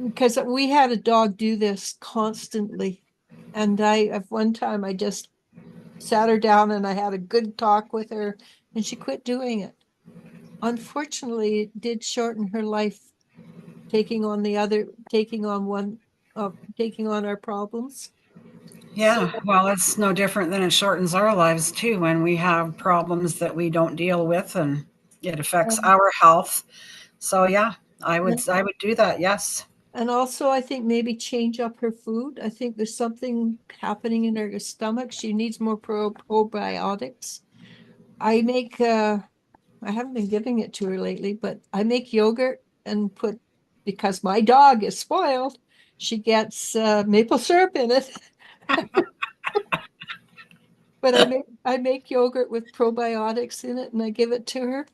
Because we had a dog do this constantly. And at one time, I just sat her down and I had a good talk with her and she quit doing it. Unfortunately, it did shorten her life, taking on our problems. So Yeah, well, it's no different than it shortens our lives too when we have problems that we don't deal with and it affects um, our health. So yeah, I would and, I would do that. Yes. and also I think maybe change up her food. I think there's something happening in her stomach. She needs more probiotics. I make I haven't been giving it to her lately, but I make yogurt and put, because my dog is spoiled, she gets maple syrup in it. But I make yogurt with probiotics in it and I give it to her.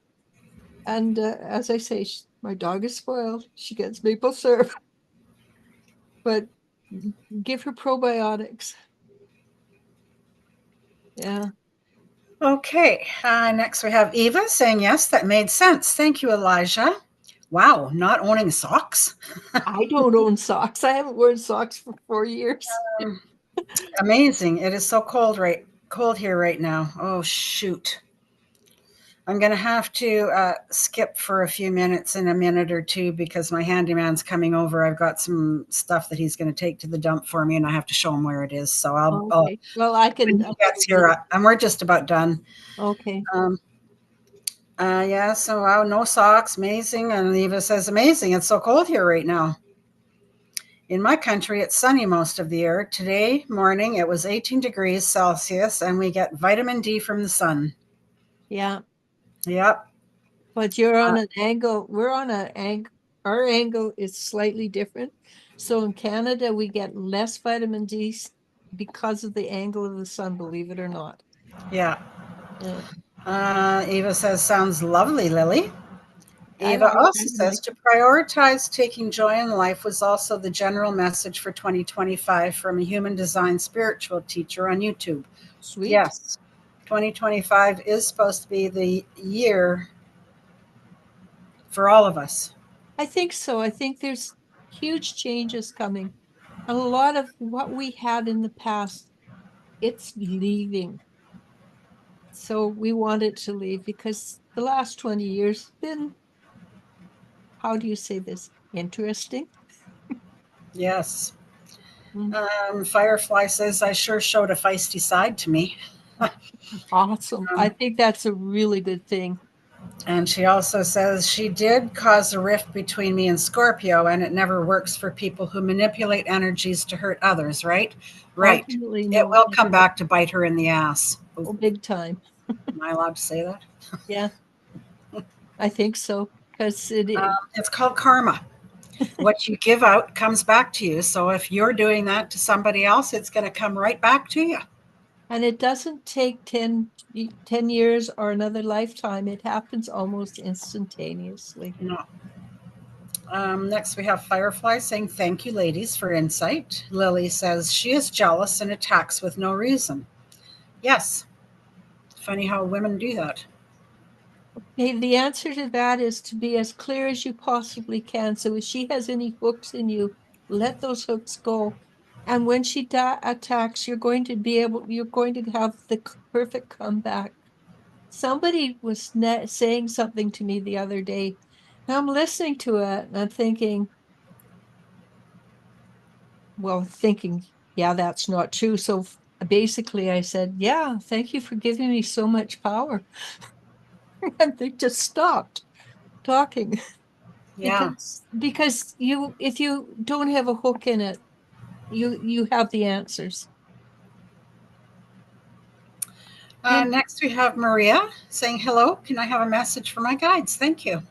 And as I say, my dog is spoiled. She gets maple syrup, but give her probiotics. Yeah. Okay. Next we have Eva saying yes, that made sense. Thank you, Elijah. Wow, not owning socks? I don't own socks. I haven't worn socks for 4 years. Amazing. It is so cold here right now. Oh shoot. I'm going to have to skip for a few minutes in a minute or two because my handyman's coming over. I've got some stuff that he's going to take to the dump for me, and I have to show him where it is. So Okay. Well, I when can. he gets here, and we're just about done. Okay. Um, yeah, so wow, no socks, amazing. And Eva says, amazing. It's so cold here right now. In my country, it's sunny most of the year. Today morning, it was 18 degrees Celsius, and we get vitamin D from the sun. Yeah. Yep. But you're on an angle. We're on an angle. Our angle is slightly different. So in Canada, we get less vitamin D because of the angle of the sun, believe it or not. Yeah. Yeah. Eva says, sounds lovely, Lily. I Eva like also it. says to prioritize taking joy in life was also the general message for 2025 from a human design spiritual teacher on YouTube. Sweet. Yes, 2025 is supposed to be the year for all of us. I think so. I think there's huge changes coming. A lot of what we had in the past, it's leaving. So we want it to leave because the last 20 years been, how do you say this? Interesting. Yes. Mm. Firefly says, I sure showed a feisty side to me. Awesome. I think that's a really good thing. And she also says she did cause a rift between me and Scorpio, and it never works for people who manipulate energies to hurt others, right? Right. Fortunately, It no. will come back to bite her in the ass. Oh, Oh, big time. am I allowed to say that? Yeah, I think so. Because It's called karma. What you give out comes back to you. So if you're doing that to somebody else, it's going to come right back to you. and it doesn't take 10 years or another lifetime. It happens almost instantaneously. No. Next, we have Firefly saying, thank you, ladies, for insight. Lily says, she is jealous and attacks with no reason. Yes. Funny how women do that. The answer to that is to be as clear as you possibly can. So if she has any hooks in you, let those hooks go. And when she attacks, you're going to have the perfect comeback. Somebody was saying something to me the other day. And I'm listening to it and I'm thinking, yeah, that's not true. So basically, I said, yeah, thank you for giving me so much power. And they just stopped talking. Yeah. Because you if you don't have a hook in it, you have the answers. And Next, we have Maria saying, hello. Can I have a message for my guides? Thank you.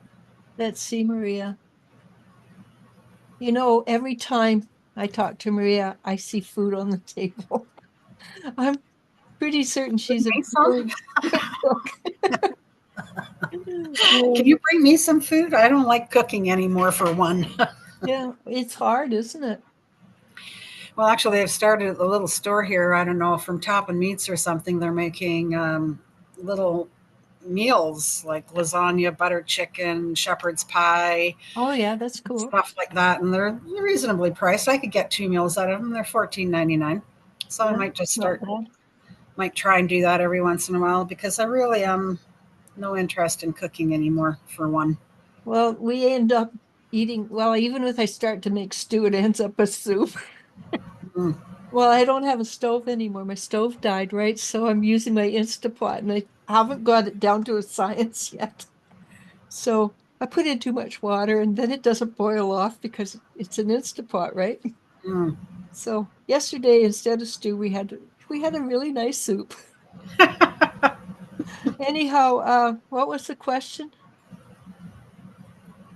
let's see, Maria. Every time I talk to Maria, I see food on the table. I'm pretty certain she's a really good cook. Can you bring me some food? I don't like cooking anymore, for one. Yeah, it's hard, isn't it? Well, actually, they've started a little store here. I don't know, from Top and Meats or something. They're making little meals like lasagna, butter chicken, shepherd's pie, Oh yeah, that's cool. stuff like that. And they're reasonably priced. I could get 2 meals out of them. They're $14.99. So I Yeah, might just not bad. might try and do that every once in a while because I really am no interest in cooking anymore, for one. Well, we end up eating, well, even if I start to make stew, it ends up a soup. Mm. Well, I don't have a stove anymore. My stove died, right? So I'm using my Instapot and I haven't got it down to a science yet. So I put in too much water and then it doesn't boil off because it's an Instapot, right? Mm. So yesterday, instead of stew, we had a really nice soup. Anyhow, what was the question?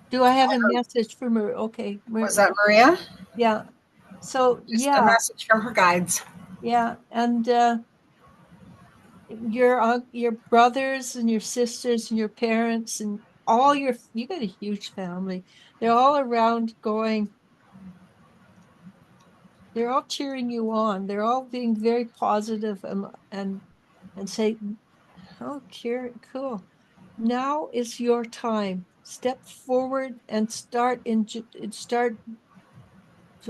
Do I have a message for Maria? Okay, Was that Maria? yeah. So Just a message from her guides. yeah, and your brothers and your sisters and your parents and you got a huge family. They're all around going. They're all cheering you on. They're all being very positive and say, "Oh, cool. Now is your time. Step forward and start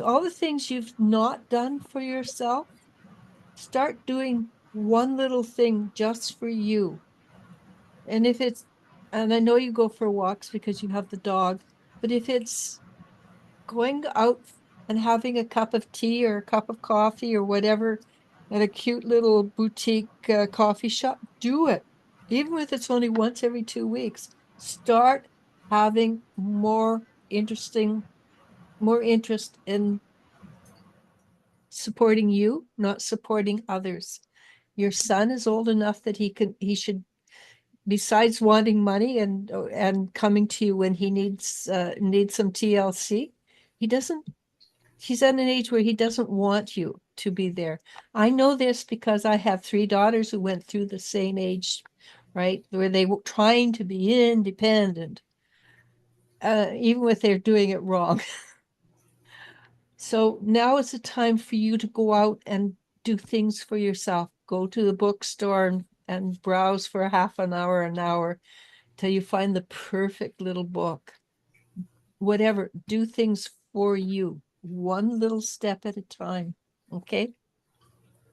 all the things you've not done for yourself. Start doing one little thing just for you. And and I know you go for walks because you have the dog, but if it's going out and having a cup of tea or a cup of coffee or whatever at a cute little boutique coffee shop, do it. Even if it's only once every 2 weeks, start having more interest in supporting you, not supporting others. Your son is old enough that he should, besides wanting money and coming to you when he needs some TLC, he doesn't he's at an age where he doesn't want you to be there. I know this because I have 3 daughters who went through the same age, right? Where they were trying to be independent, even if they're doing it wrong. So now is the time for you to go out and do things for yourself. Go to the bookstore and browse for an hour, till you find the perfect little book. Whatever, do things for you, one little step at a time. Okay.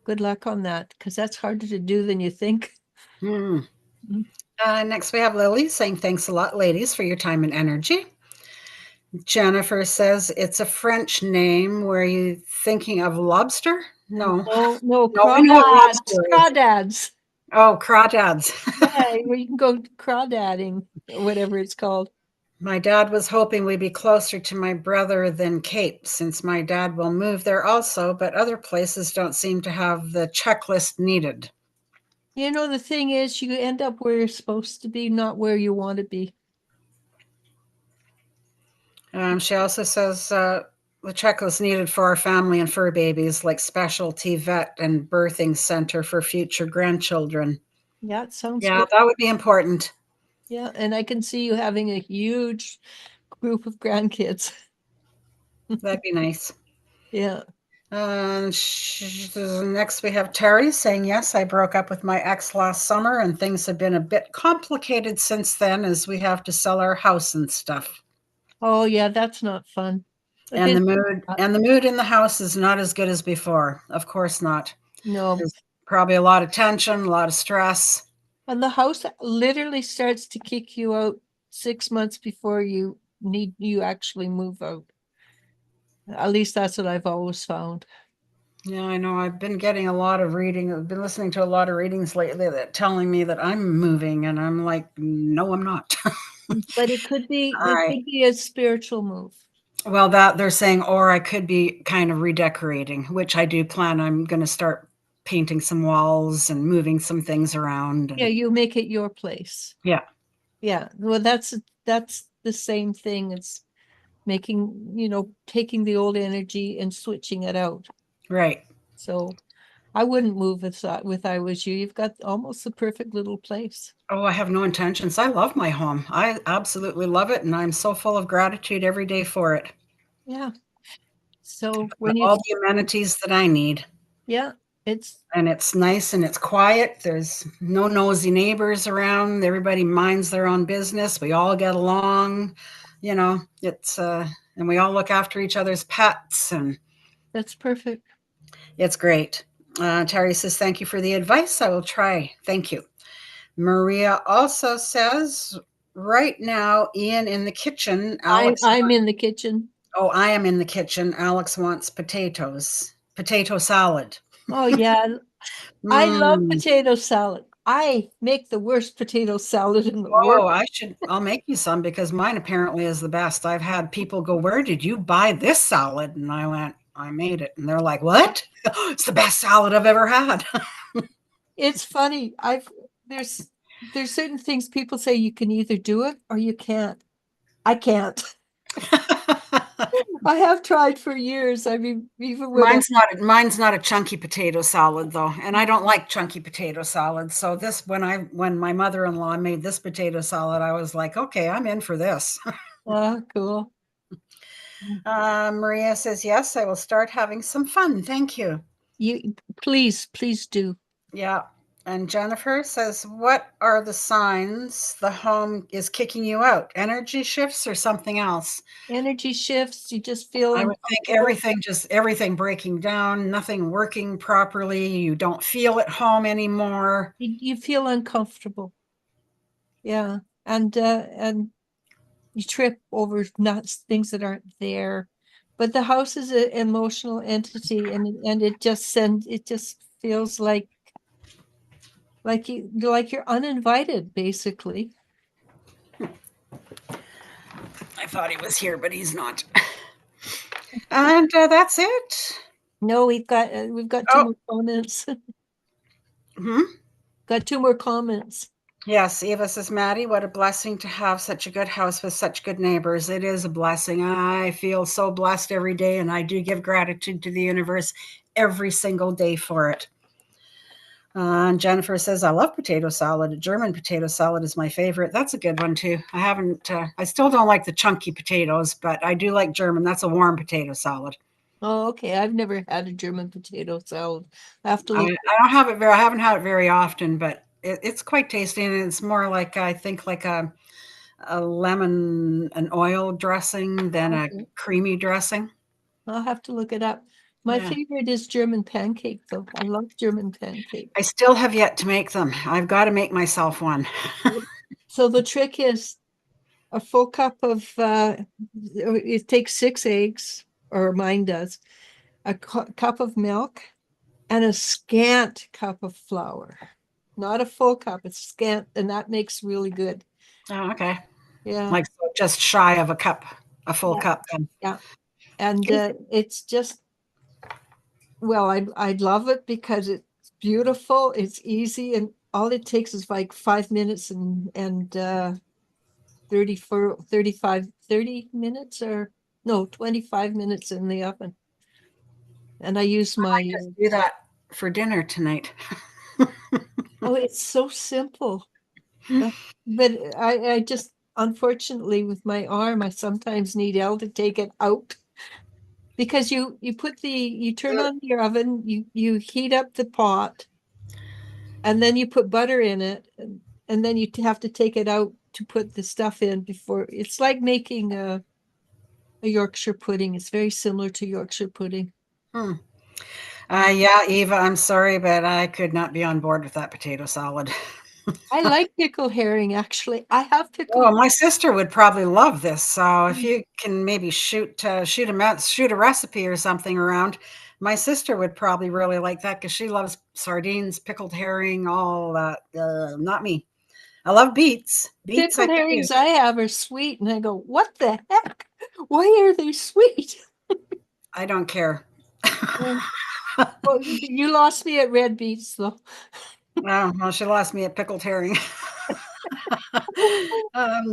Good luck on that, because that's harder to do than you think. Hmm. Next, we have Lily saying, thanks a lot, ladies, for your time and energy. Jennifer says, it's a French name. Were you thinking of lobster? No. No, No, we know what lobster is. crawdads. Oh, crawdads. Yeah, where you can go crawdadding, whatever it's called. My dad was hoping we'd be closer to my brother than Cape, since my dad will move there also, but other places don't seem to have the checklist needed. You know, the thing is, you end up where you're supposed to be, not where you want to be. She also says the checklist needed for our family and fur babies, like specialty vet and birthing center for future grandchildren. Yeah, it sounds Yeah, good. that would be important. Yeah, and I can see you having a huge group of grandkids. That'd be nice. Yeah. Next, we have Terry saying, yes, I broke up with my ex last summer, and things have been a bit complicated since then as we have to sell our house and stuff. Oh, yeah, that's not fun. And the mood in the house is not as good as before. Of course not. No. There's probably a lot of tension, a lot of stress. And the house literally starts to kick you out 6 months before you actually move out. At least that's what I've always found. Yeah, I know. I've been getting a lot of reading. I've been listening to a lot of readings lately that telling me that I'm moving, and I'm like, no, I'm not. But it could be a spiritual move. Well, that they're saying, or I could be kind of redecorating, which I do plan. I'm going to start painting some walls and moving some things around. Yeah, you make it your place. Yeah. Yeah. Well, that's the same thing. It's taking the old energy and switching it out. Right. So I wouldn't move if I was you. You've got almost the perfect little place. Oh, I have no intentions. I love my home. I absolutely love it, and I'm so full of gratitude every day for it. Yeah. So All the amenities that I need. Yeah, and it's nice and it's quiet. There's no nosy neighbors around. Everybody minds their own business. We all get along. It's and we all look after each other's pets, and that's perfect. It's great. Terry says, thank you for the advice. I will try. Thank you. Maria also says, right now, Ian in the kitchen. Alex, I'm in the kitchen. Oh, I am in the kitchen. Alex wants potato salad. Oh, yeah. I love potato salad. I make the worst potato salad in the world. I'll make you some, because mine apparently is the best. I've had people go, where did you buy this salad? And I went, I made it. And they're like, what? It's the best salad I've ever had. It's funny. There's certain things people say you can either do it or you can't. I can't. I have tried for years. I mean, even when mine's not a chunky potato salad though, and I don't like chunky potato salad. So when my mother-in-law made this potato salad, I was like, okay, I'm in for this. Oh, cool. Maria says, yes, I will start having some fun. Thank you. Please do. Yeah. And Jennifer says, what are the signs the home is kicking you out? Energy shifts or something else? Energy shifts, you just feel I would think uncomfortable. everything breaking down, nothing working properly. You don't feel at home anymore. You feel uncomfortable. Yeah. And you trip over not things that aren't there. But the house is an emotional entity, and it just feels like you're uninvited, basically. I thought he was here, but he's not. And that's it. No, we've got two Oh, more comments. hmm. Got two more comments. Yes, Eva says, Maddie, what a blessing to have such a good house with such good neighbors. It is a blessing. I feel so blessed every day, and I do give gratitude to the universe every single day for it. And Jennifer says, I love potato salad. A German potato salad is my favorite. That's a good one, too. I still don't like the chunky potatoes, but I do like German. That's a warm potato salad. Oh, okay. I've never had a German potato salad. I have to I, look. I don't have it very, I haven't had it very often, but it's quite tasty. And it's more like, I think, like a lemon and oil dressing than a Okay. creamy dressing. I'll have to look it up. My Yeah. favorite is German pancake, though. I love German pancake. I still have yet to make them. I've got to make myself one. So the trick is a full cup of it takes 6 eggs, or mine does, a cup of milk, and a scant cup of flour. Not a full cup, it's scant, and that makes really good. Oh, okay. Yeah, Like so just shy of a cup, a full yeah, cup then. yeah. And it's just, well, I love it because it's beautiful, it's easy, and all it takes is like 5 minutes and 30 minutes, or no, 25 minutes in the oven. And I use my, Just do that for dinner tonight. oh, it's so simple. But I just, unfortunately, with my arm, I sometimes need Elle to take it out, because you turn on your oven, you heat up the pot, and then you put butter in it, and then you have to take it out to put the stuff in before. It's like making a Yorkshire pudding. It's very similar to Yorkshire pudding. Hmm. Yeah, Eva, I'm sorry, but I could not be on board with that potato salad. I like pickled herring, actually. I have pickled. Oh, my sister would probably love this. So if you can maybe shoot a recipe or something around, my sister would probably really like that because she loves sardines, pickled herring, all that. Not me. I love beets. Beets I Pickled can do. herrings I have are sweet, and I go, what the heck? Why are they sweet? I don't care. Um, well, you lost me at red beets, though. Oh, well, she lost me at pickled herring.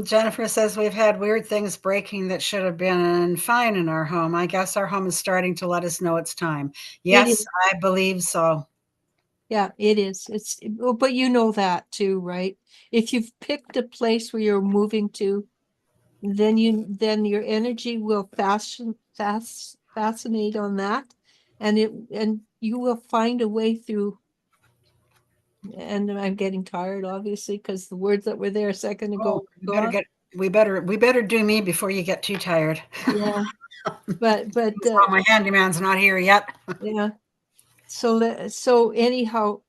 Jennifer says we've had weird things breaking that should have been fine in our home. I guess our home is starting to let us know it's time. It is. Yes, I believe so. Yeah, it is. Well, but you know that too, right? If you've picked a place where you're moving to, then your energy will fascinate on that, and you will find a way through. And I'm getting tired, obviously, because the words that were there a second Oh, ago are gone. we better do me before you get too tired. Yeah, but Oh, my handyman's not here yet. yeah. So anyhow,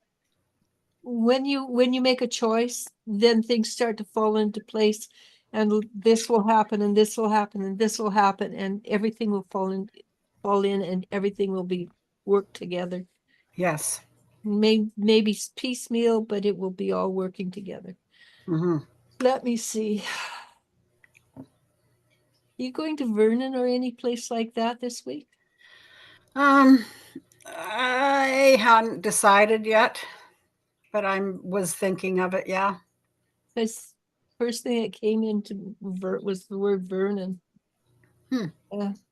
when you make a choice, then things start to fall into place, and this will happen, and this will happen, and this will happen, and everything will fall in, and everything will be worked together. Yes. Maybe piecemeal, but it will be all working together. Hmm. Let me see. You going to Vernon or any place like that this week? Um, I hadn't decided yet, but I was thinking of it. Yeah. Because first thing that came into was the word Vernon. Hmm.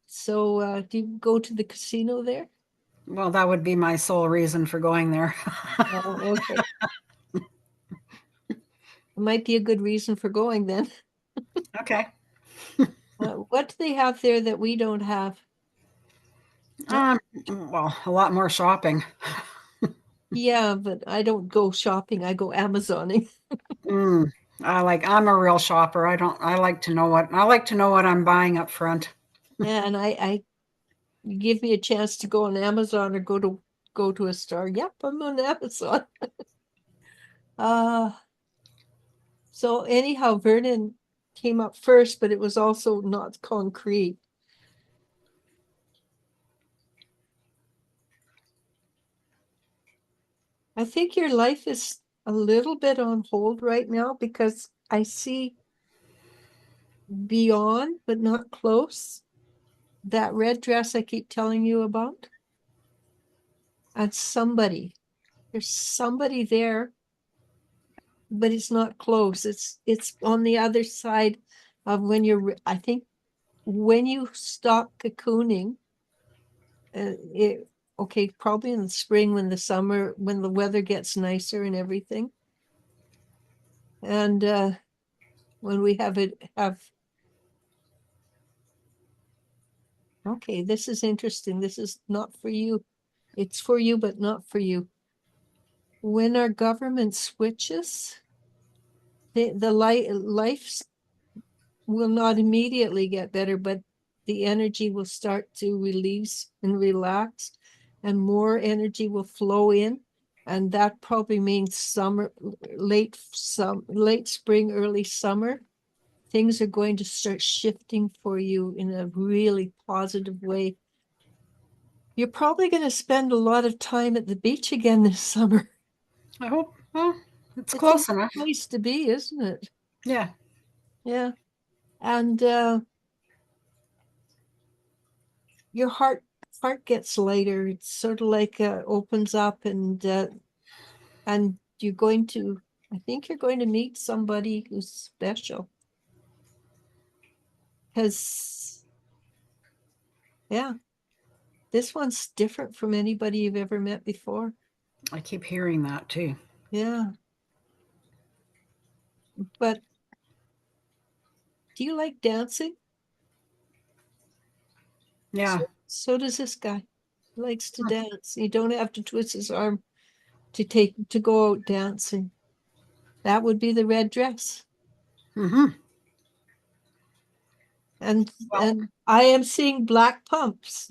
So do you go to the casino there? Well, that would be my sole reason for going there. Oh, okay. It might be a good reason for going then. Okay. What do they have there that we don't have? Um, well, a lot more shopping. Yeah, but I don't go shopping. I go Amazoning. Mm, I'm a real shopper. I like to know what I'm buying up front. And I you give me a chance to go on Amazon or go to a store. Yep, I'm on Amazon. Uh so anyhow, Vernon came up first, but it was also not concrete. I think your life is a little bit on hold right now because I see beyond, but not close. That red dress I keep telling you about. And there's somebody there, but it's not close. It's on the other side of I think when you stop cocooning, okay, probably in the spring when the weather gets nicer and everything. And when we okay, this is interesting. This is not for you. It's for you, but not for you. When our government switches, the life will not immediately get better, but the energy will start to release and relax, and more energy will flow in. And that probably means late spring, early summer. Things are going to start shifting for you in a really positive way. You're probably going to spend a lot of time at the beach again this summer. I hope. Well, it's It's a close nice enough. place to be, isn't it? Yeah. Yeah. And your heart gets lighter. It's sort of like opens up, and you're going to I think you're going to meet somebody who's special. Because yeah, this one's different from anybody you've ever met before. I keep hearing that too. Yeah. But do you like dancing? Yeah. So does this guy. He likes to dance. You don't have to twist his arm to go out dancing. That would be the red dress. Mm-hmm. And Well, and I am seeing black pumps.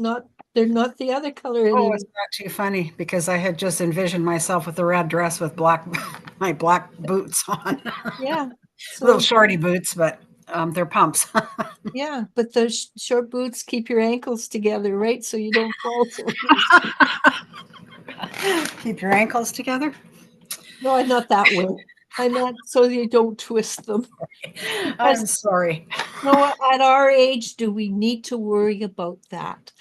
They're not the other color oh, anymore. it's not too funny because I had just envisioned myself with a red dress with my black boots on. Yeah. Little So shorty boots, but they're pumps. yeah, but those short boots keep your ankles together, right? So you don't fall so easy. Keep your ankles together. No, I'm not that way. I meant so you don't twist them. I'm Because sorry. no, at our age, do we need to worry about that?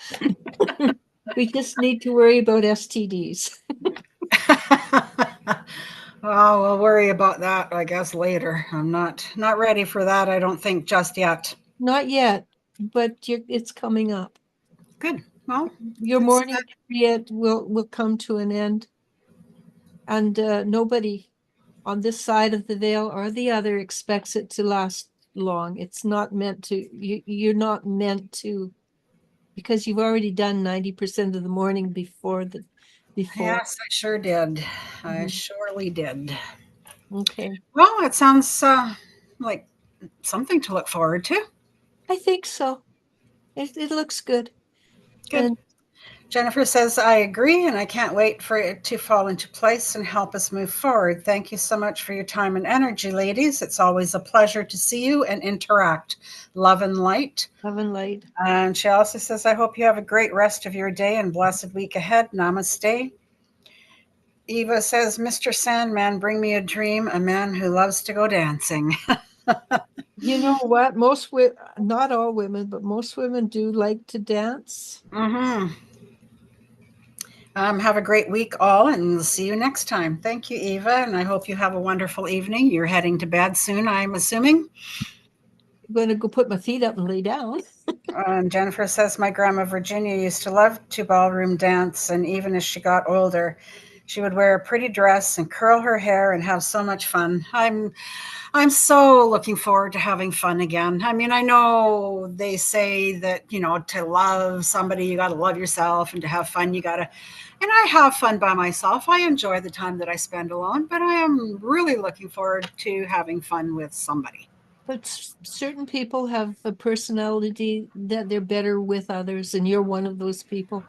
We just need to worry about STDs. Well, we'll worry about that, I guess, later. I'm not ready for that, I don't think, just yet. Not yet, but it's coming up. Good. Well, Your it's morning period will come to an end, and nobody on this side of the veil or the other expects it to last long. It's not meant to. You're not meant to, because you've already done 90% of the morning before. yes, I sure did. I Mhm. surely did. Okay, Well, it sounds like something to look forward to. I think so. It looks good, Good. and Jennifer says, I agree, and I can't wait for it to fall into place and help us move forward. Thank you so much for your time and energy, ladies. It's always a pleasure to see you and interact. Love and light. love and light. And she also says, I hope you have a great rest of your day and blessed week ahead. Namaste. Eva says, Mr. Sandman, bring me a dream, a man who loves to go dancing. You know what? Not all women, but most women do like to dance. Mm-hmm. Have a great week, all, and see you next time. Thank you, Eva, and I hope you have a wonderful evening. You're heading to bed soon, I'm assuming. I'm going to go put my feet up and lay down. And Jennifer says, my grandma Virginia used to love to ballroom dance, and even as she got older, she would wear a pretty dress and curl her hair and have so much fun. I'm so looking forward to having fun again. I mean, I know they say that, to love somebody, you got to love yourself, and to have fun, you got to And I have fun by myself. I enjoy the time that I spend alone, but I am really looking forward to having fun with somebody. But certain people have a personality that they're better with others, and you're one of those people.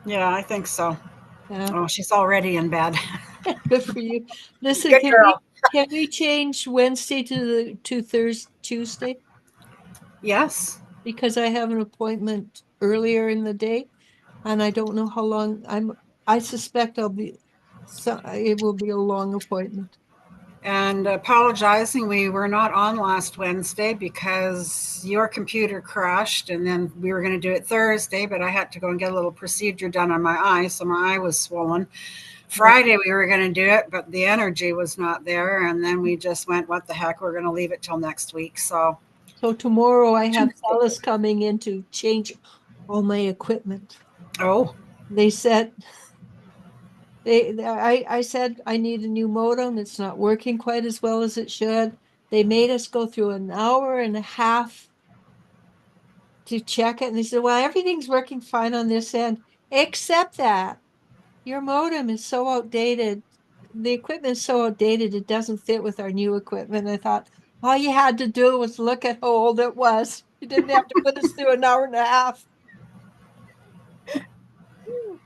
Yeah, I think so. Yeah, Oh, she's already in bed. good for you. Listen, Good girl. can we change Wednesday to Thursday, Tuesday? Yes. Because I have an appointment earlier in the day, and I don't know how long I suspect it will be a long appointment. And apologizing, we were not on last Wednesday because your computer crashed, and then we were going to do it Thursday, but I had to go and get a little procedure done on my eye, so my eye was swollen. Friday we were going to do it, but the energy was not there, and then we just went, what the heck, we're going to leave it till next week. So Tomorrow I have Alice coming in to change all my equipment. oh, They said I said I need a new modem. It's not working quite as well as it should. They made us go through an hour and a half to check it, and they said, "Well, everything's working fine on this end, except that your modem is so outdated. The equipment is so outdated, it doesn't fit with our new equipment." I thought all you had to do was look at how old it was. You didn't have to put us through an hour and a half.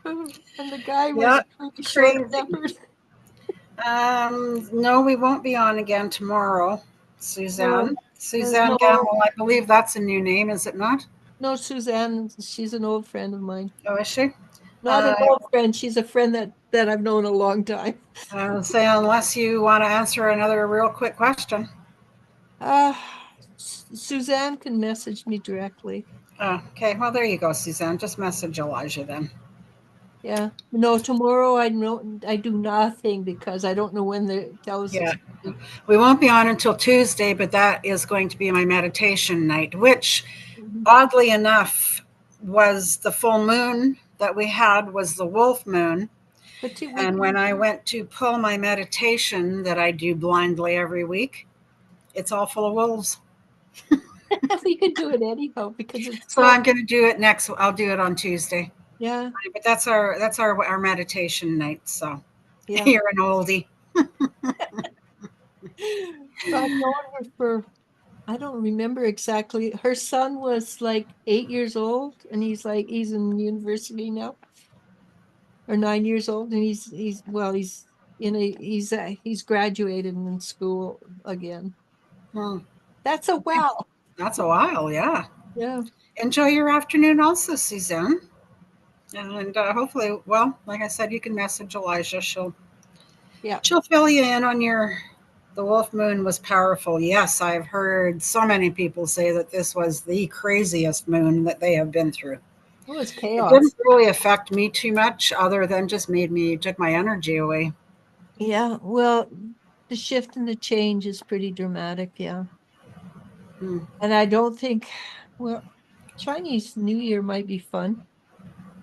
And the guy was yeah, pretty crazy. short-tempered. No, we won't be on again tomorrow. No, Suzanne no, Gamble, I believe that's a new name, is it not? no, Suzanne, she's an old friend of mine. Oh, is she? Not an Uh, old friend, she's a friend that I've known a long time. say unless you want to answer another real quick question. Uh, Suzanne can message me directly. Oh, okay, well there you go, Suzanne. Just message Elijah then. Yeah. No, tomorrow I do nothing because I don't know when the tells Yeah, us. we won't be on until Tuesday, but that is going to be my meditation night, which Mhm. oddly enough was the full moon that we had was the wolf moon. But we And when can I went to pull my meditation that I do blindly every week, it's all full of wolves. we could do it anyhow because it's So so I'm going to do it next. I'll do it on Tuesday. yeah, But that's our meditation night. So yeah. you're an oldie. I've known her for I don't remember exactly. Her son was like 8 years old, and he's in university now, or 9 years old, and he's graduated and in school again. Hmm. That's a wow. That's a while, yeah. Yeah. Enjoy your afternoon also, Suzanne. And hopefully, well, like I said, you can message Elijah. Yeah. She'll fill you in on your. The wolf moon was powerful. Yes, I've heard so many people say that this was the craziest moon that they have been through. It was It didn't chaos. really affect me too much, other than just took my energy away. Yeah. Well, the shift and the change is pretty dramatic. Yeah. Hmm. And I don't think, well, Chinese New Year might be fun.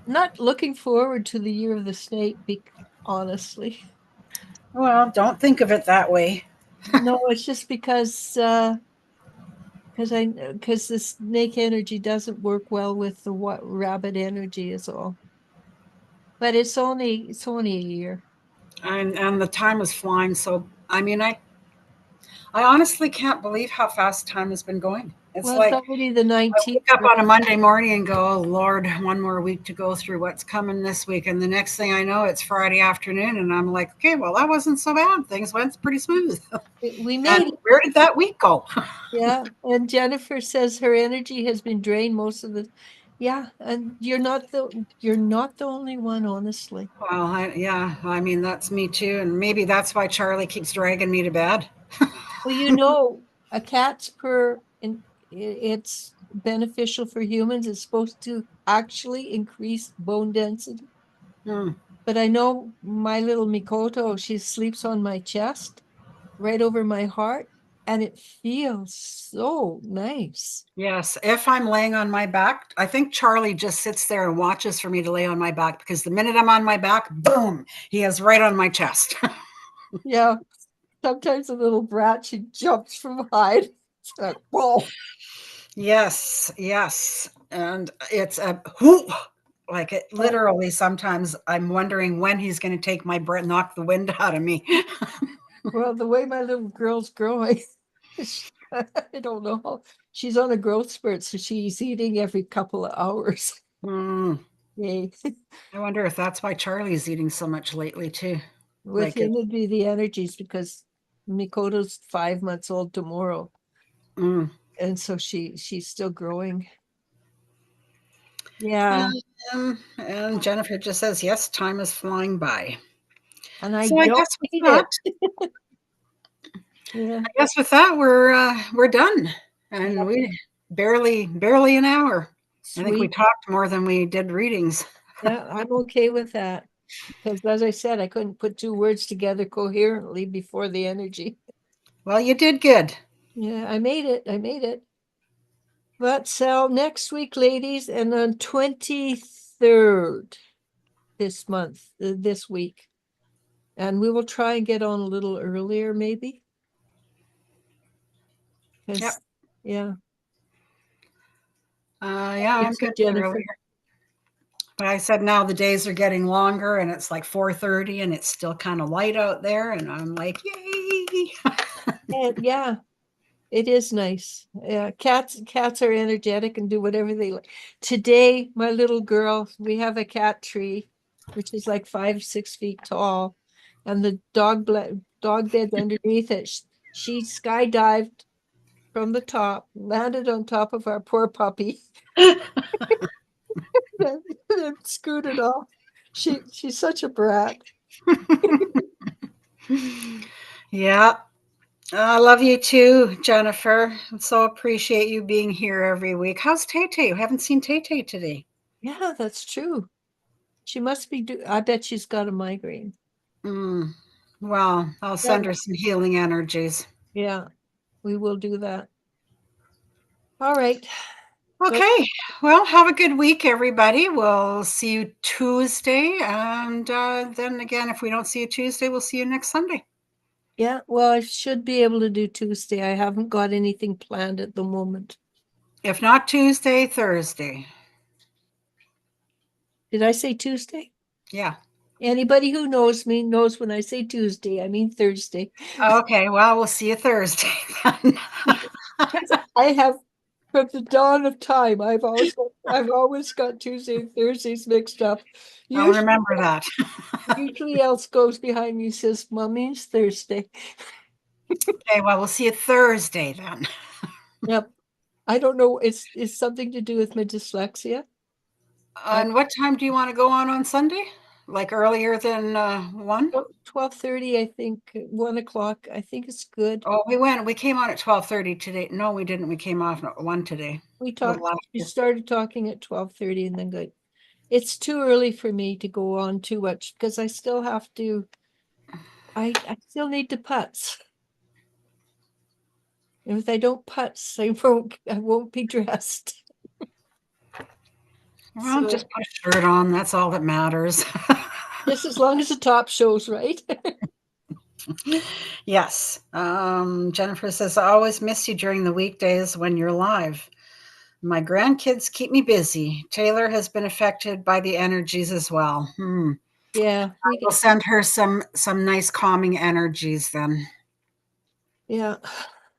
Not looking forward to the year of the snake, honestly. Well, don't think of it that way. No, it's just because the snake energy doesn't work well with the what rabbit energy is all. But it's only a year. And the time is flying. So I mean, I honestly can't believe how fast time has been going. It's Well, it's like already the I 19th. wake up on a Monday morning and go, oh Lord, one more week to go through what's coming this week. And the next thing I know, it's Friday afternoon. And I'm like, okay, well, that wasn't so bad. Things went pretty smooth. We And made it. where did that week go? Yeah. And Jennifer says her energy has been drained most of the yeah, and you're not the only one, honestly. Well, yeah, I mean, that's me too. And maybe that's why Charlie keeps dragging me to bed. Well, a cat's purr and it's beneficial for humans. It's supposed to actually increase bone density. Hmm. But I know my little Mikoto, she sleeps on my chest, right over my heart, and it feels so nice. Yes, if I'm laying on my back, I think Charlie just sits there and watches for me to lay on my back because the minute I'm on my back, boom, he is right on my chest. Yeah. Sometimes a little brat, she jumps from hide. It's like, whoa. Yes, yes. And it's a whoop. Like it literally, sometimes I'm wondering when he's going to take my breath, knock the wind out of me. Well, the way my little girl's growing, I don't know. She's on a growth spurt, so she's eating every couple of hours. Mm, Yay. I wonder if that's why Charlie's eating so much lately too. With Like him, it, it'd be the energies because Mikoto's 5 months old tomorrow, mm. and so she's still growing. Yeah, And Jennifer just says, yes, time is flying by. and I So I don't guess with hate that, it. Yeah, we're done. yeah, And we barely an hour. I think we sweet. talked more than we did readings. Yeah, I'm okay with that because, as I said, I couldn't put two words together coherently before the energy. Well, you did good. Yeah, I made it. I made it. But so next week, ladies, and on 23rd this month, this week. And we will try and get on a little earlier, maybe. Yep. Because, yeah. Yeah, I'm Thanks, good with Jennifer. earlier. But I said now the days are getting longer and it's like 4:30 and it's still kind of light out there. And I'm like, yay. And yeah, it is nice. Yeah, cats are energetic and do whatever they like. Today, my little girl, we have a cat tree, which is like 5, 6 feet tall, and the dog bed underneath it. She skydived from the top, landed on top of our poor puppy, and scooted off. She's such a brat. Yeah. I love you too, Jennifer. So appreciate you being here every week. How's Tay Tay? We haven't seen Tay Tay today. Yeah, that's true. She must be I bet she's got a migraine. Mm. Well, I'll That, send her some healing energies. yeah, we will do that. All right. Go. Okay. Well, have a good week, everybody. We'll see you Tuesday. And then again, if we don't see you Tuesday, we'll see you next Sunday. Yeah, well, I should be able to do Tuesday. I haven't got anything planned at the moment. If not Tuesday, Thursday. Did I say Tuesday? Yeah. Anybody who knows me knows when I say Tuesday, I mean Thursday. Okay. Well, we'll see you Thursday then. I have from the dawn of time, I've always got Tuesday and Thursdays mixed up. I'll Usually, remember that. usually else goes behind me and says, "Mommy, it's Thursday." Okay. Well, we'll see you Thursday then. Yep. I don't know. It's something to do with my dyslexia. And what time do you want to go on Sunday? Like earlier than 1? 12:30, I think, 1 o'clock. I think it's good. Oh, we came on at 12:30 today. No, we didn't. We came off at 1 today. We A little talked, we after. started talking at 12:30 and then good. It's too early for me to go on too much because I still have to, I still need to putz. And if I don't putz, I won't be dressed. Well, So just put a shirt on. That's all that matters. just as long as the top shows, right? Yes. Jennifer says, I always miss you during the weekdays when you're live. My grandkids keep me busy. Taylor has been affected by the energies as well. Yeah, We'll send her some nice calming energies then. yeah.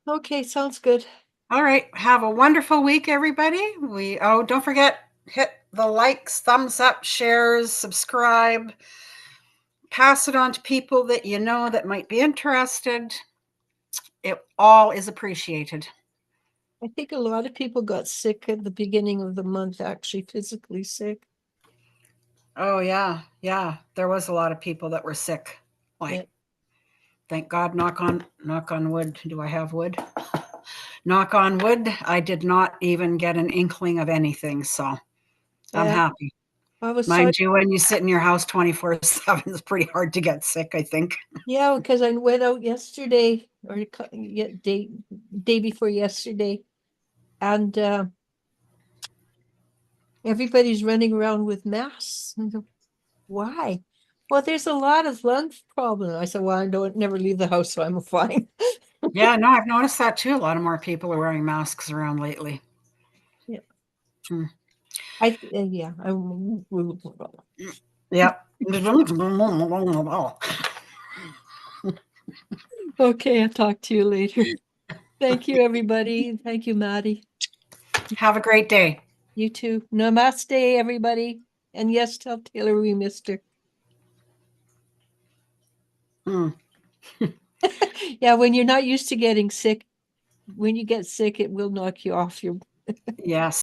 Okay, sounds good. All right. Have a wonderful week, everybody. Don't forget, hit the likes, thumbs up, shares, subscribe, pass it on to people that you know that might be interested. It all is appreciated. I think a lot of people got sick at the beginning of the month, actually physically sick. Oh yeah. Yeah. There was a lot of people that were sick. Like, Yeah. thank God, knock on wood. Do I have wood? Knock on wood. I did not even get an inkling of anything. So I'm happy. I was sorry. Mind you, when you sit in your house 24/7, it's pretty hard to get sick, I think. Yeah, because I went out yesterday or day before yesterday, and everybody's running around with masks. I go, why? Well, there's a lot of lung problems. I said, well, I don't never leave the house, so I'm fine. Yeah, no, I've noticed that too. A lot of more people are wearing masks around lately. Yeah. Hmm. Yeah. Yep. Okay, I'll talk to you later. Thank you, everybody. Thank you, Maddie. Have a great day. You too. Namaste, everybody. And yes, tell Taylor we missed her. Mm. Yeah, when you're not used to getting sick, when you get sick, it will knock you off your Yes.